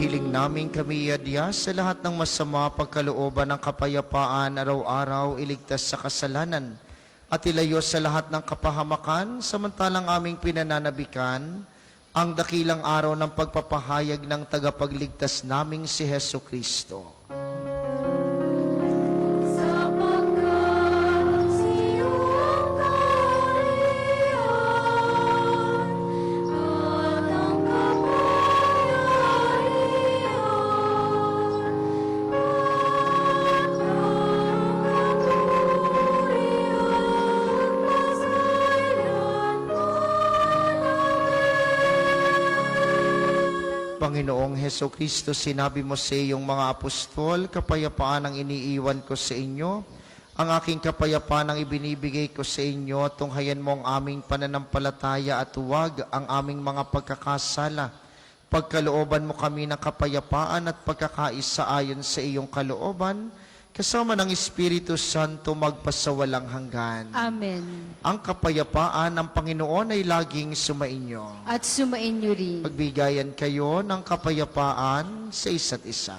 Hinihiling namin kami adya sa lahat ng masama pagkalooban ng kapayapaan araw-araw iligtas sa kasalanan at ilayo sa lahat ng kapahamakan samantalang aming pinananabikan ang dakilang araw ng pagpapahayag ng tagapagligtas naming si Heso Kristo. Sapagkat siyong kaharian at ang kapangyarihan at ang kapurihan masailanman. Panginoong Heso Kristo, sinabi mo sa iyong mga apostol, kapayapaan ang iniiwan ko sa inyo. Ang aking kapayapaan ang ibinibigay ko sa inyo. Tunghayan mo ang aming pananampalataya at huwag ang aming mga pagkakasala. Pagkalooban mo kami ng kapayapaan at pagkakaisa ayon sa iyong kalooban, kasama ng Espiritu Santo magpasawalang hanggan. Amen. Ang kapayapaan ng Panginoon ay laging sumainyo. At sumainyo rin. Magbigayan kayo ng kapayapaan sa isa't isa.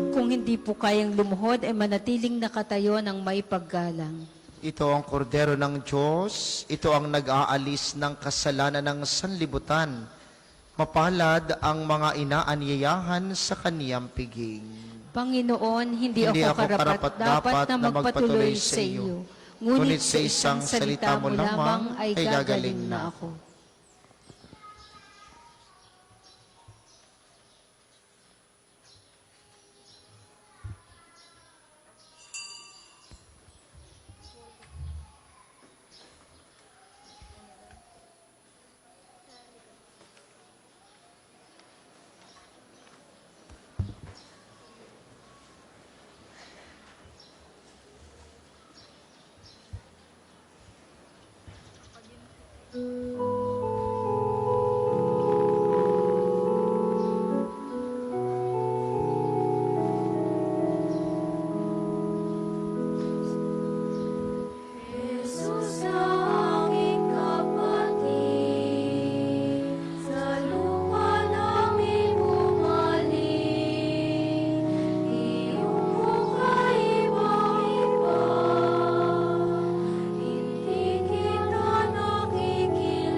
Kung hindi po kayang lumuhod, ay manatiling nakatayo ng may paggalang. Ito ang kordero ng Diyos, ito ang nag-aalis ng kasalanan ng sanlibutan. Mapalad ang mga inaanyayahan sa kaniyang piging. Panginoon, hindi ako karapat-dapat na magpatuloy sa iyo. Ngunit sa isang salita mo lamang ay gagaling na ako. Jesus aking kapatid, sa lupa namin bumalik, iyong mukha ibang-iba, hindi kita nakikilala.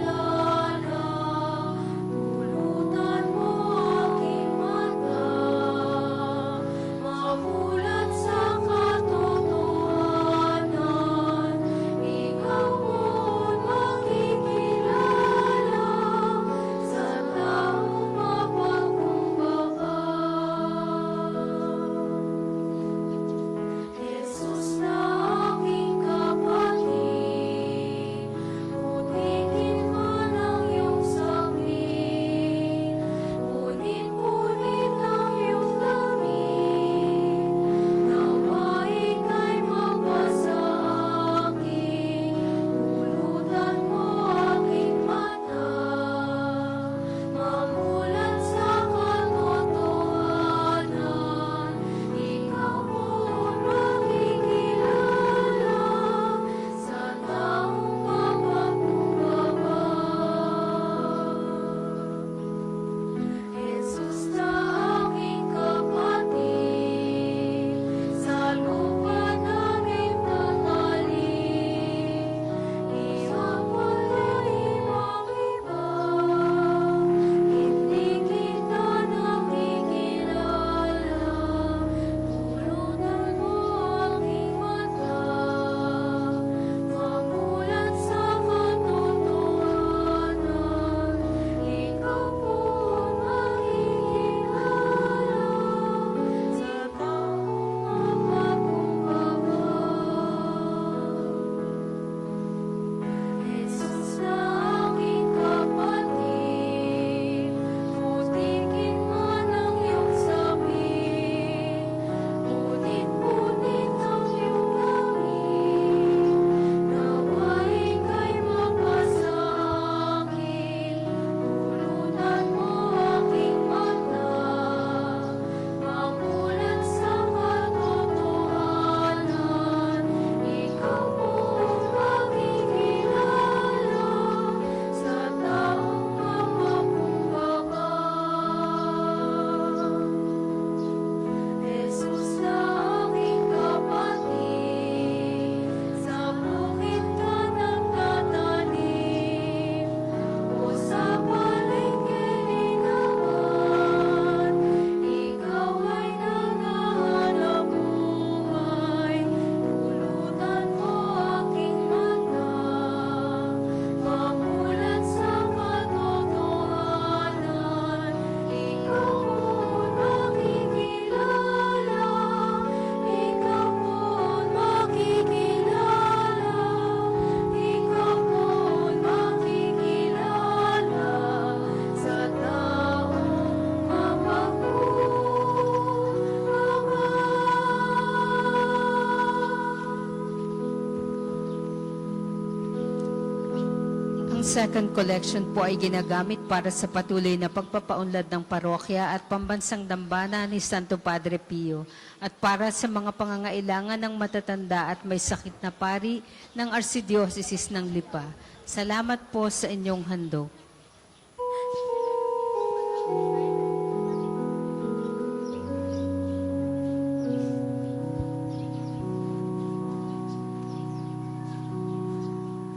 Ang second collection po ay ginagamit para sa patuloy na pagpapaunlad ng parokya at pambansang dambana ni Santo Padre Pio at para sa mga pangangailangan ng matatanda at may sakit na pari ng Archdiocese ng Lipa. Salamat po sa inyong handog.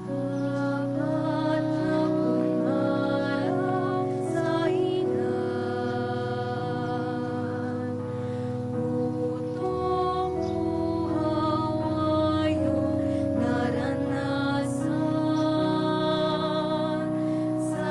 Apat na pumaraw sa ilan, utong uhaw ay iyong naranasan. Sa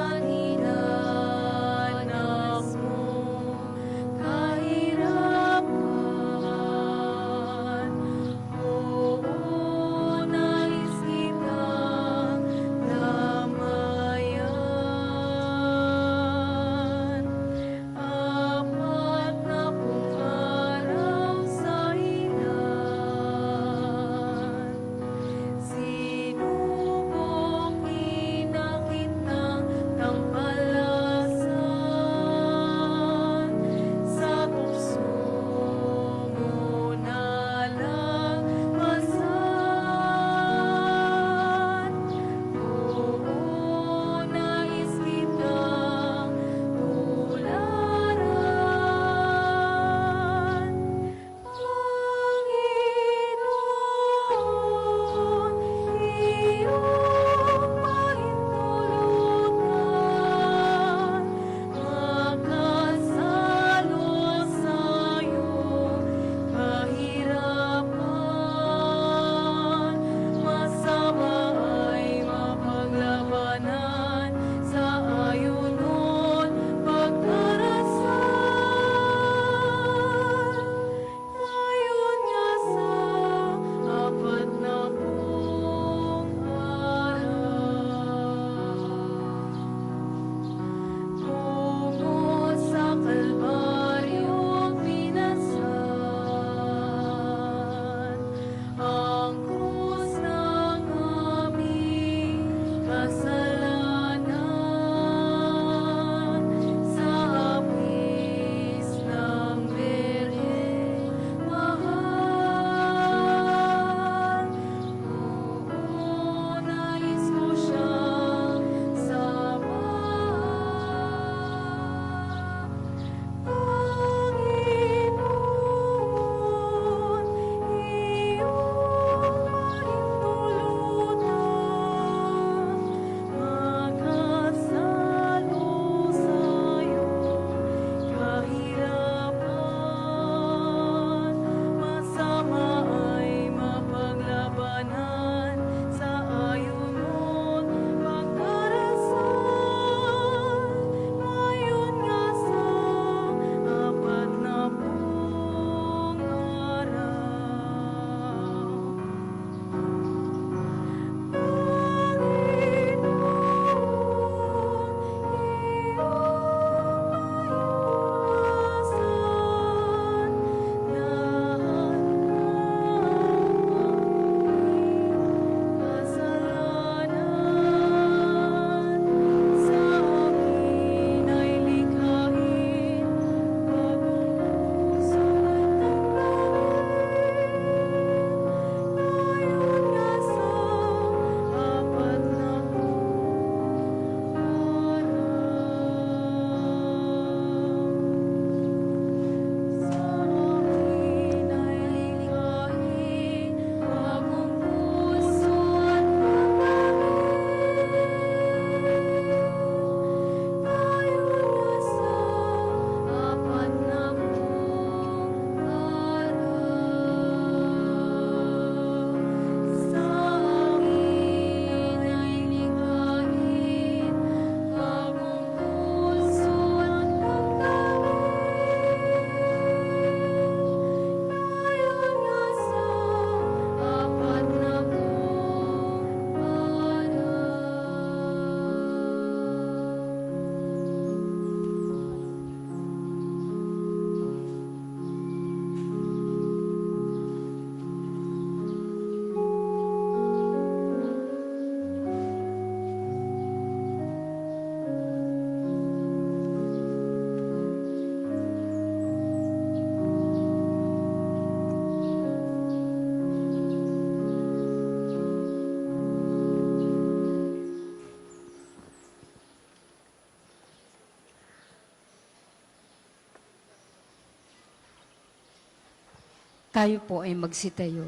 Tayo po ay magsitayo.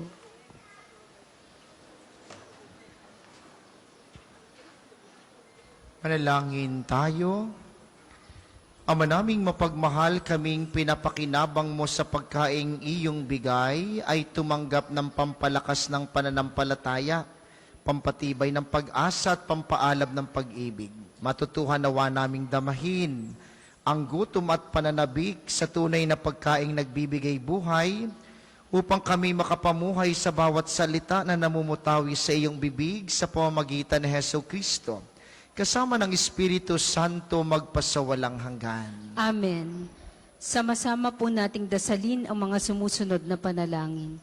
Manalangin tayo. Ama naming mapagmahal, kaming pinapakinabang mo sa pagkaing iyong bigay ay tumanggap ng pampalakas ng pananampalataya, pampatibay ng pag-asa at pampaalab ng pag-ibig. Matutuhan nawa naming damahin ang gutom at pananabik sa tunay na pagkaing nagbibigay buhay upang kami makapamuhay sa bawat salita na namumutawi sa iyong bibig sa pamamagitan ni Hesus Kristo. Kasama ng Espiritu Santo magpasawalang hanggan. Amen. Sama-sama po nating dasalin ang mga sumusunod na panalangin.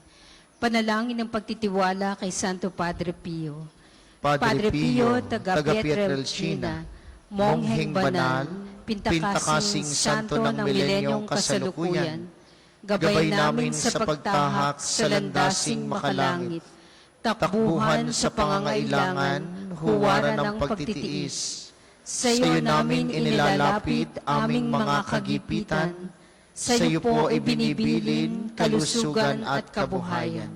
Panalangin ng pagtitiwala kay Santo Padre Pio. Padre Pio, taga Pietrelcina, Mongheng Banal, Pintakasing Santo ng Milenyong Kasalukuyan, gabay namin sa pagtahak sa landasing makalangit, takbuhan sa pangangailangan, huwaran ng pagtitiis. Sa iyo namin inilalapit aming mga kagipitan, sa iyo po ibinibilin kalusugan at kabuhayan.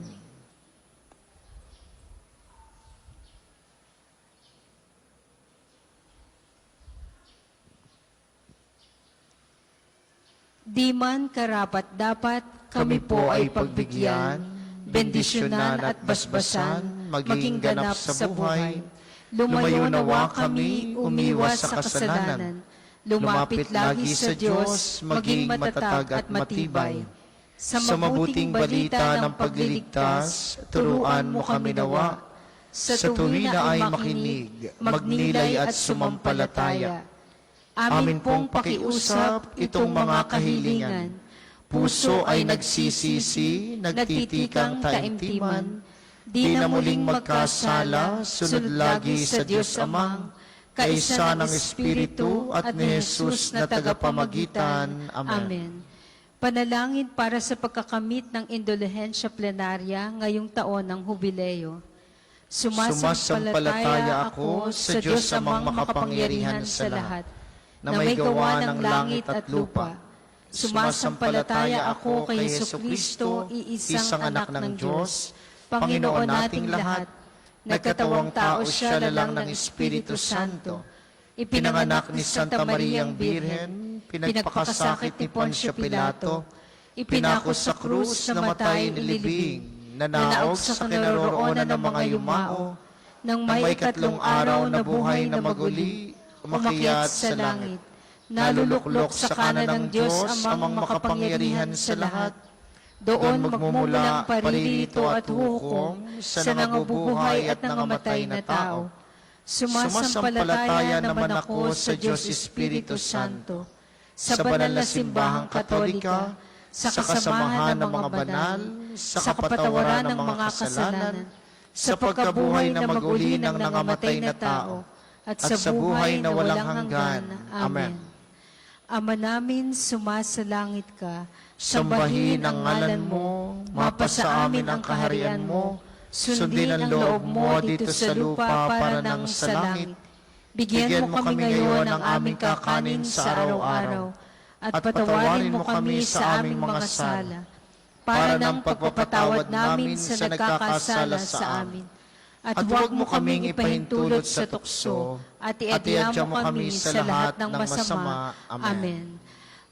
Di man karapat dapat kami po ay pagbigyan, bendisyonan at basbasan, maging ganap sa buhay. Lumayo nawa kami, umiwas sa kasalanan. Lumapit lagi sa Diyos, maging matatag at matibay. Sa mabuting balita ng pagliligtas, turuan mo kami nawa. Sa tuwi na ay makinig, magnilay at sumampalataya. Amin pong pakiusap itong mga kahilingan. Puso ay nagsisisi, nagtitikang taimtiman, di na muling magkasala, sunod lagi sa Diyos Amang, kaisa ng Espiritu at ni Jesus na tagapamagitan. Amen. Panalangin para sa pagkakamit ng indulhensya plenarya ngayong taon ng Hubileo. Sumasampalataya ako sa Diyos Amang makapangyarihan sa lahat, na may gawa ng langit at lupa. Sumasampalataya ako kay Jesucristo, iisang anak ng Diyos, Panginoon nating lahat. Nagkatawang tao siya lalang ng Espiritu Santo. Ipinanganak ni Santa Mariang Birhen, pinagpakasakit ni Poncio Pilato, ipinako sa krus, namatay, nilibing, nanaog sa kinaroroonan ng mga yumao, nang may ikatlong araw na buhay na maguli, umakyat sa langit, naluluklok sa kanan ng Diyos amang makapangyarihan sa lahat. Doon magmumula ang paririto at hukom sa nangabubuhay at nangamatay na tao. Sumasampalataya naman ako sa Diyos Espiritu Santo, sa banal na simbahang katolika, sa kasamahan ng mga banal, sa kapatawaran ng mga kasalanan, sa pagkabuhay na maguli ng nangamatay na tao, at sa buhay na walang hanggan. Amen. Ama namin, sumasalangit ka, sambahin ang ngalan mo, mapasa amin ang kaharian mo, sundin ang loob mo dito sa lupa para nang sa langit. Bigyan mo kami ngayon ng aming kakanin sa araw-araw, at patawarin mo kami sa aming mga sala, para ng pagpapatawad namin sa nagkakasala sa amin. At huwag mo kaming ipahintulot sa tukso, at iadya mo kami sa lahat ng masama. Amen.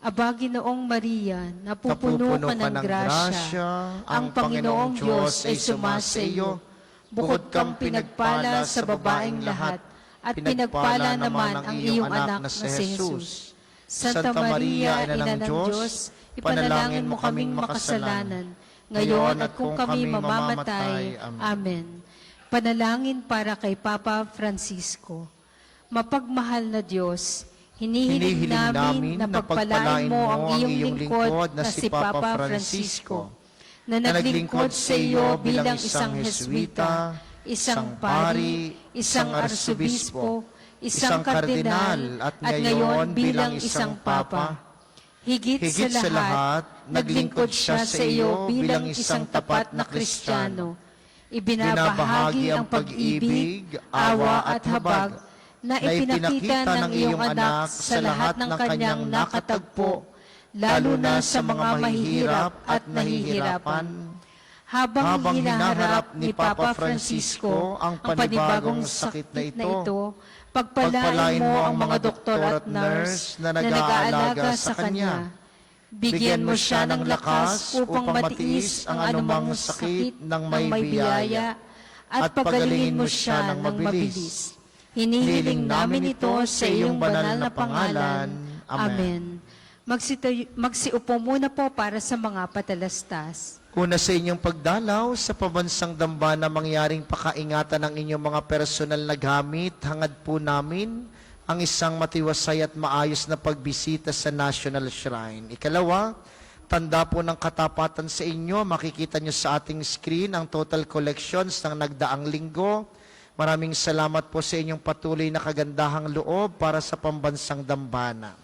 Aba, Ginoong Maria, napupuno ka ng grasya, ang Panginoong Diyos ay sumasa iyo. Bukod kang pinagpala sa babaeng lahat, at pinagpala naman ang iyong anak na si Jesus. Santa Maria, Ina ng Diyos, ipanalangin mo kaming makasalanan, ngayon at kung kami mamamatay. Amen. Panalangin para kay Papa Francisco. Mapagmahal na Diyos, hinihiling namin na pagpalain mo ang iyong lingkod na si Papa Francisco, na naglingkod sa iyo bilang isang Jesuita, isang pari, isang arsobispo, isang kardinal, at ngayon bilang isang Papa. Higit sa lahat, naglingkod siya sa iyo bilang isang tapat na Kristiyano. Ibinabahagi ang pag-ibig, awa at habag na ipinakita ng iyong anak sa lahat ng kanyang nakatagpo, lalo na sa mga mahihirap at nahihirapan. Habang hinaharap ni Papa Francisco ang panibagong sakit na ito, pagpalain mo ang mga doktor at nurse na nag-aalaga sa kanya. Bigyan mo siya ng lakas upang matiis ang anumang sakit ng may biyaya at pagalingin mo siya ng mabilis. Hinihiling namin ito sa iyong banal na pangalan. Amen. Magsiupo muna po para sa mga patalastas. Una sa inyong pagdalaw sa pabansang dambana, mangyaring pakaingatan ng inyong mga personal na gamit, hangad po namin ang isang matiwasay at maayos na pagbisita sa National Shrine. Ikalawa, tanda po ng katapatan sa inyo, makikita nyo sa ating screen ang total collections ng nagdaang linggo. Maraming salamat po sa inyong patuloy na kagandahang loob para sa pambansang dambana.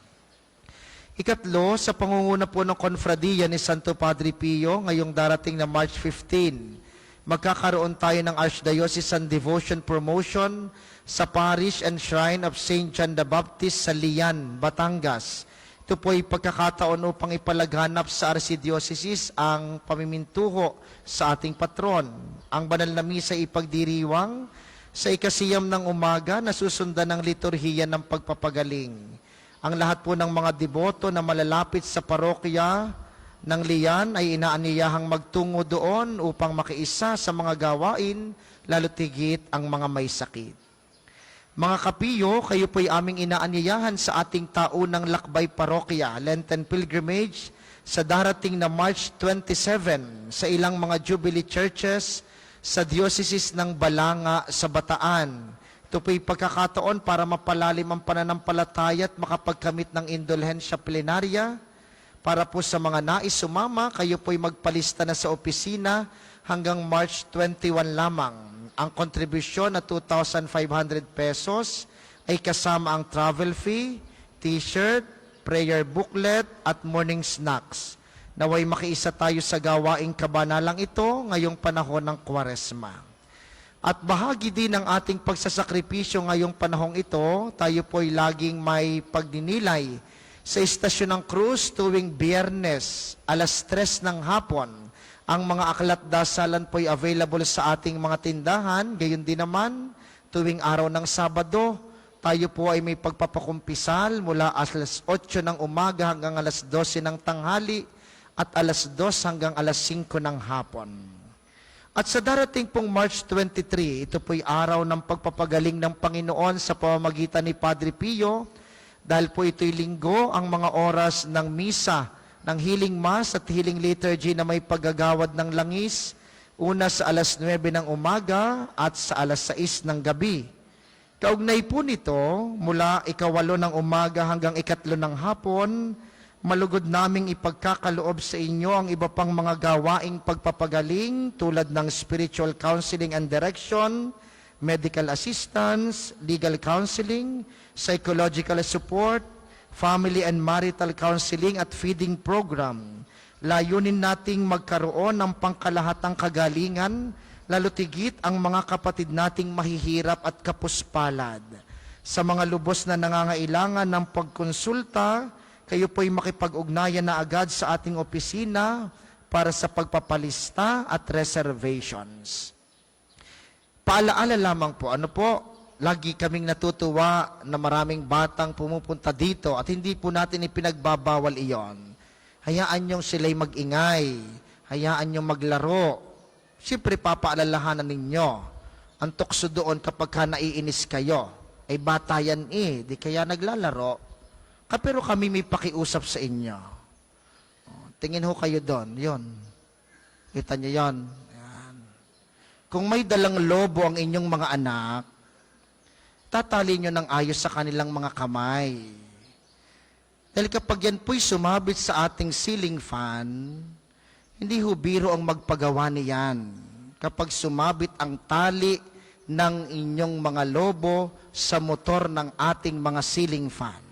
Ikatlo, sa pangunguna po ng Konfradiya ni Santo Padre Pio, ngayong darating na March 15, magkakaroon tayo ng Archdiocesan Devotion Promotion sa Parish and Shrine of St. John the Baptist sa Lian, Batangas. Ito po ay pagkakataon upang ipalaganap sa Archdiocese ang pamimintuho sa ating patron. Ang banal na misa ipagdiriwang sa 9:00 ng umaga na susundan ng liturhiya ng pagpapagaling. Ang lahat po ng mga deboto na malalapit sa parokya ng Lian ay inaaniyahang magtungo doon upang makiisa sa mga gawain, lalo tigit ang mga may sakit. Mga kapiyo, kayo po'y aming inaanyayahan sa ating taunang lakbay parokya, Lenten Pilgrimage, sa darating na March 27 sa ilang mga Jubilee Churches sa Diocese ng Balanga sa Bataan. Ito po'y pagkakataon para mapalalim ang pananampalataya at makapagkamit ng indulhensya plenarya. Para po sa mga nais sumama, kayo po'y magpalista na sa opisina hanggang March 21 lamang. Ang kontribusyon na 2,500 pesos ay kasama ang travel fee, t-shirt, prayer booklet at morning snacks. Naway makiisa tayo sa gawaing kabanalang ito ngayong panahon ng Kwaresma. At bahagi din ng ating pagsasakripisyo ngayong panahong ito, tayo po'y laging may pagdinilay sa Istasyon ng Cruz tuwing Biyernes, alas 3 ng hapon. Ang mga aklat dasalan po'y available sa ating mga tindahan. Gayon din naman, tuwing araw ng Sabado, tayo po ay may pagpapakumpisal mula alas 8 ng umaga hanggang alas 12 ng tanghali at alas 2 hanggang alas 5 ng hapon. At sa darating pong March 23, ito po'y araw ng pagpapagaling ng Panginoon sa pamamagitan ni Padre Pio. Dahil po ito'y linggo, ang mga oras ng misa, ng healing mass at healing liturgy na may paggagawad ng langis, una sa alas 9 ng umaga at sa alas 6 ng gabi. Kaugnay po nito, mula 8 ng umaga hanggang 3 ng hapon, malugod naming ipagkakaloob sa inyo ang iba pang mga gawaing pagpapagaling tulad ng spiritual counseling and direction, medical assistance, legal counseling, psychological support, family and marital counseling at feeding program. Layunin nating magkaroon ng pangkalahatang kagalingan, lalo tigit ang mga kapatid nating mahihirap at kapuspalad. Sa mga lubos na nangangailangan ng pagkonsulta, kayo po'y makipag-ugnayan na agad sa ating opisina para sa pagpapalista at reservations. Paalaala lamang po, lagi kaming natutuwa na maraming batang pumupunta dito at hindi po natin ipinagbabawal iyon. Hayaan niyong sila'y mag-ingay, hayaan niyong maglaro. Siyempre papaalalahanan ninyo, ang tukso doon kapag ka naiinis kayo, ay bata yan di kaya naglalaro. Pero kami may pakiusap sa inyo. Tingin ho kayo doon, yon. Kita niyo yon. Ayan. Kung may dalang lobo ang inyong mga anak, tatali nyo ng ayos sa kanilang mga kamay. Dahil kapag yan po'y sumabit sa ating ceiling fan, hindi ho biro ang magpagawa niyan. Kapag sumabit ang tali ng inyong mga lobo sa motor ng ating mga ceiling fan,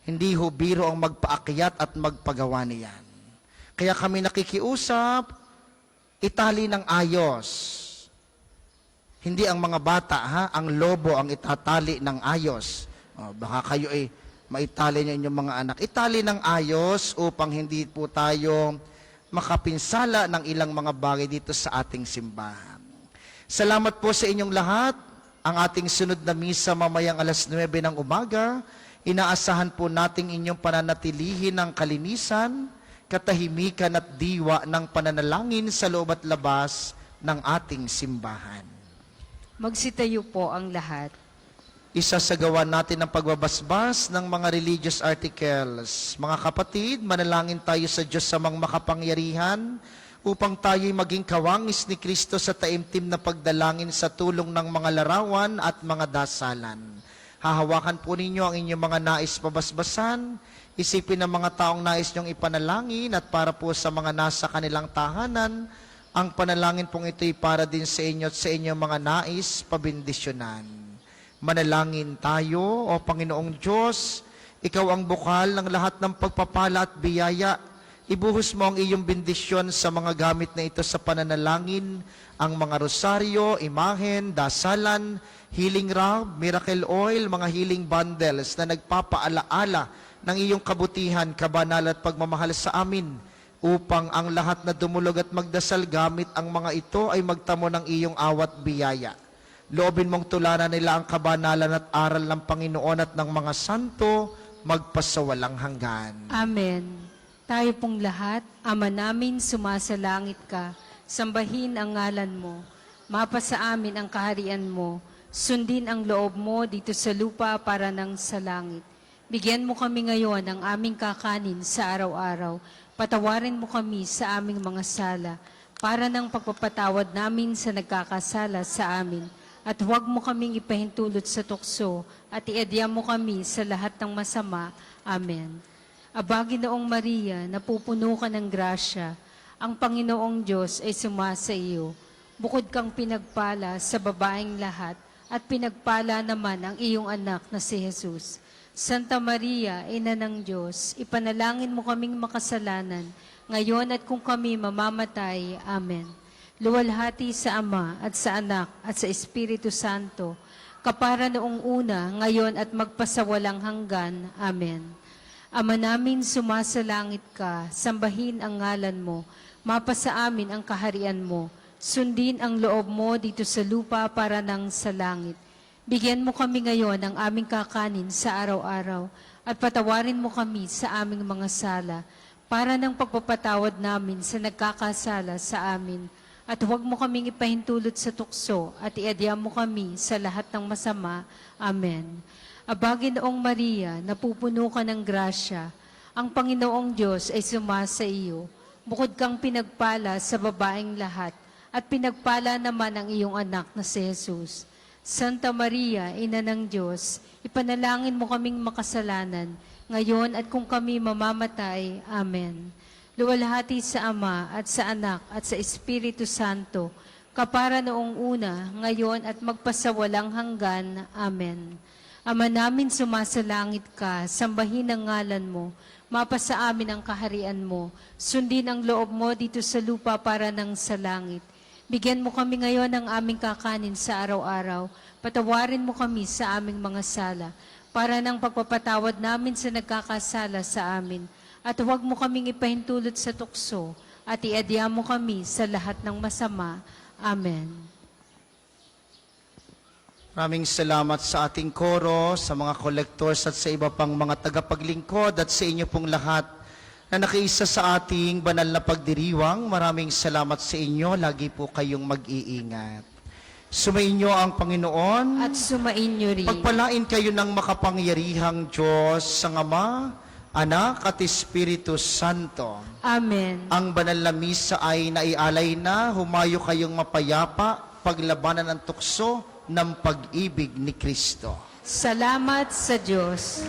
hindi ho biro ang magpaakyat at magpagawa niyan. Kaya kami nakikiusap, itali ng ayos. Hindi ang mga bata, ang lobo ang itatali ng ayos. Baka kayo maitali niyo inyong mga anak. Itali ng ayos upang hindi po tayo makapinsala ng ilang mga bagay dito sa ating simbahan. Salamat po sa inyong lahat. Ang ating sunod na misa mamayang alas 9 ng umaga, inaasahan po nating inyong pananatilihin ng kalinisan, katahimikan at diwa ng pananalangin sa loob at labas ng ating simbahan. Magsitayo po ang lahat. Isasagawa natin ang pagbabasbas ng mga religious articles. Mga kapatid, manalangin tayo sa Diyos samang makapangyarihan upang tayo'y maging kawangis ni Kristo sa taimtim na pagdalangin sa tulong ng mga larawan at mga dasalan. Hahawakan po ninyo ang inyong mga nais pabasbasan, isipin ng mga taong nais nyong ipanalangin at para po sa mga nasa kanilang tahanan, ang panalangin pong ito'y para din sa inyo at sa inyong mga nais pabindisyonan. Manalangin tayo, O Panginoong Diyos, Ikaw ang bukal ng lahat ng pagpapala at biyaya. Ibuhos mo ang iyong bendisyon sa mga gamit na ito sa pananalangin, ang mga rosaryo, imahen, dasalan, healing rub, miracle oil, mga healing bundles na nagpapaalaala ng iyong kabutihan, kabanal at pagmamahal sa amin, upang ang lahat na dumulog at magdasal gamit ang mga ito ay magtamo ng iyong awat biyaya. Loobin mong tularan nila ang kabanalan at aral ng Panginoon at ng mga santo, magpasawalang hanggan. Amen. Tayo pong lahat, Ama namin, sumasalangit ka, sambahin ang ngalan mo, mapasa amin ang kaharian mo, sundin ang loob mo dito sa lupa para nang sa langit. Bigyan mo kami ngayon ng aming kakanin sa araw-araw, patawarin mo kami sa aming mga sala, para ng pagpapatawad namin sa nagkakasala sa amin, at huwag mo kaming ipahintulot sa tukso, at iadya mo kami sa lahat ng masama. Amen. Aba, Ginoong Maria, napupuno ka ng grasya, ang Panginoong Diyos ay sumasa iyo. Bukod kang pinagpala sa babaeng lahat, at pinagpala naman ang iyong anak na si Jesus. Santa Maria, Ina ng Diyos, ipanalangin mo kaming makasalanan, ngayon at kung kami mamamatay. Amen. Luwalhati sa Ama at sa Anak at sa Espiritu Santo, kapara noong una, ngayon at magpasawalang hanggan. Amen. Ama namin, sumasalangit ka, sambahin ang ngalan mo, mapasa amin ang kaharian mo, sundin ang loob mo dito sa lupa para nang sa langit. Bigyan mo kami ngayon ng aming kakanin sa araw-araw, at patawarin mo kami sa aming mga sala, para ng pagpapatawad namin sa nagkakasala sa amin, at huwag mo kaming ipahintulot sa tukso, at iadya mo kami sa lahat ng masama. Amen. Aba, Ginoong Maria, napupuno ka ng grasya, ang Panginoong Diyos ay sumasa iyo. Bukod kang pinagpala sa babaeng lahat, at pinagpala naman ang iyong anak na si Jesus. Santa Maria, Ina ng Diyos, ipanalangin mo kaming makasalanan, ngayon at kung kami mamamatay. Amen. Luwalhati sa Ama at sa Anak at sa Espiritu Santo, kapara noong una, ngayon at magpasawalang hanggan. Amen. Ama namin, sumasalangit ka, sambahin ang ngalan mo, mapasa amin ang kaharian mo, sundin ang loob mo dito sa lupa para nang sa langit. Bigyan mo kami ngayon ng aming kakanin sa araw-araw, patawarin mo kami sa aming mga sala, para ng pagpapatawad namin sa nagkakasala sa amin, at huwag mo kaming ipahintulot sa tukso, at iadya mo kami sa lahat ng masama. Amen. Maraming salamat sa ating koro, sa mga collectors at sa iba pang mga tagapaglingkod at sa inyo pong lahat na nakiisa sa ating banal na pagdiriwang. Maraming salamat sa inyo. Lagi po kayong mag-iingat. Sumainyo ang Panginoon. At sumainyo rin. Pagpalain kayo ng makapangyarihang Diyos sa Ama, Anak at Espiritu Santo. Amen. Ang banal na misa ay naialay na. Humayo kayong mapayapa, paglabanan ng tukso ng pag-ibig ni Kristo. Salamat sa Diyos.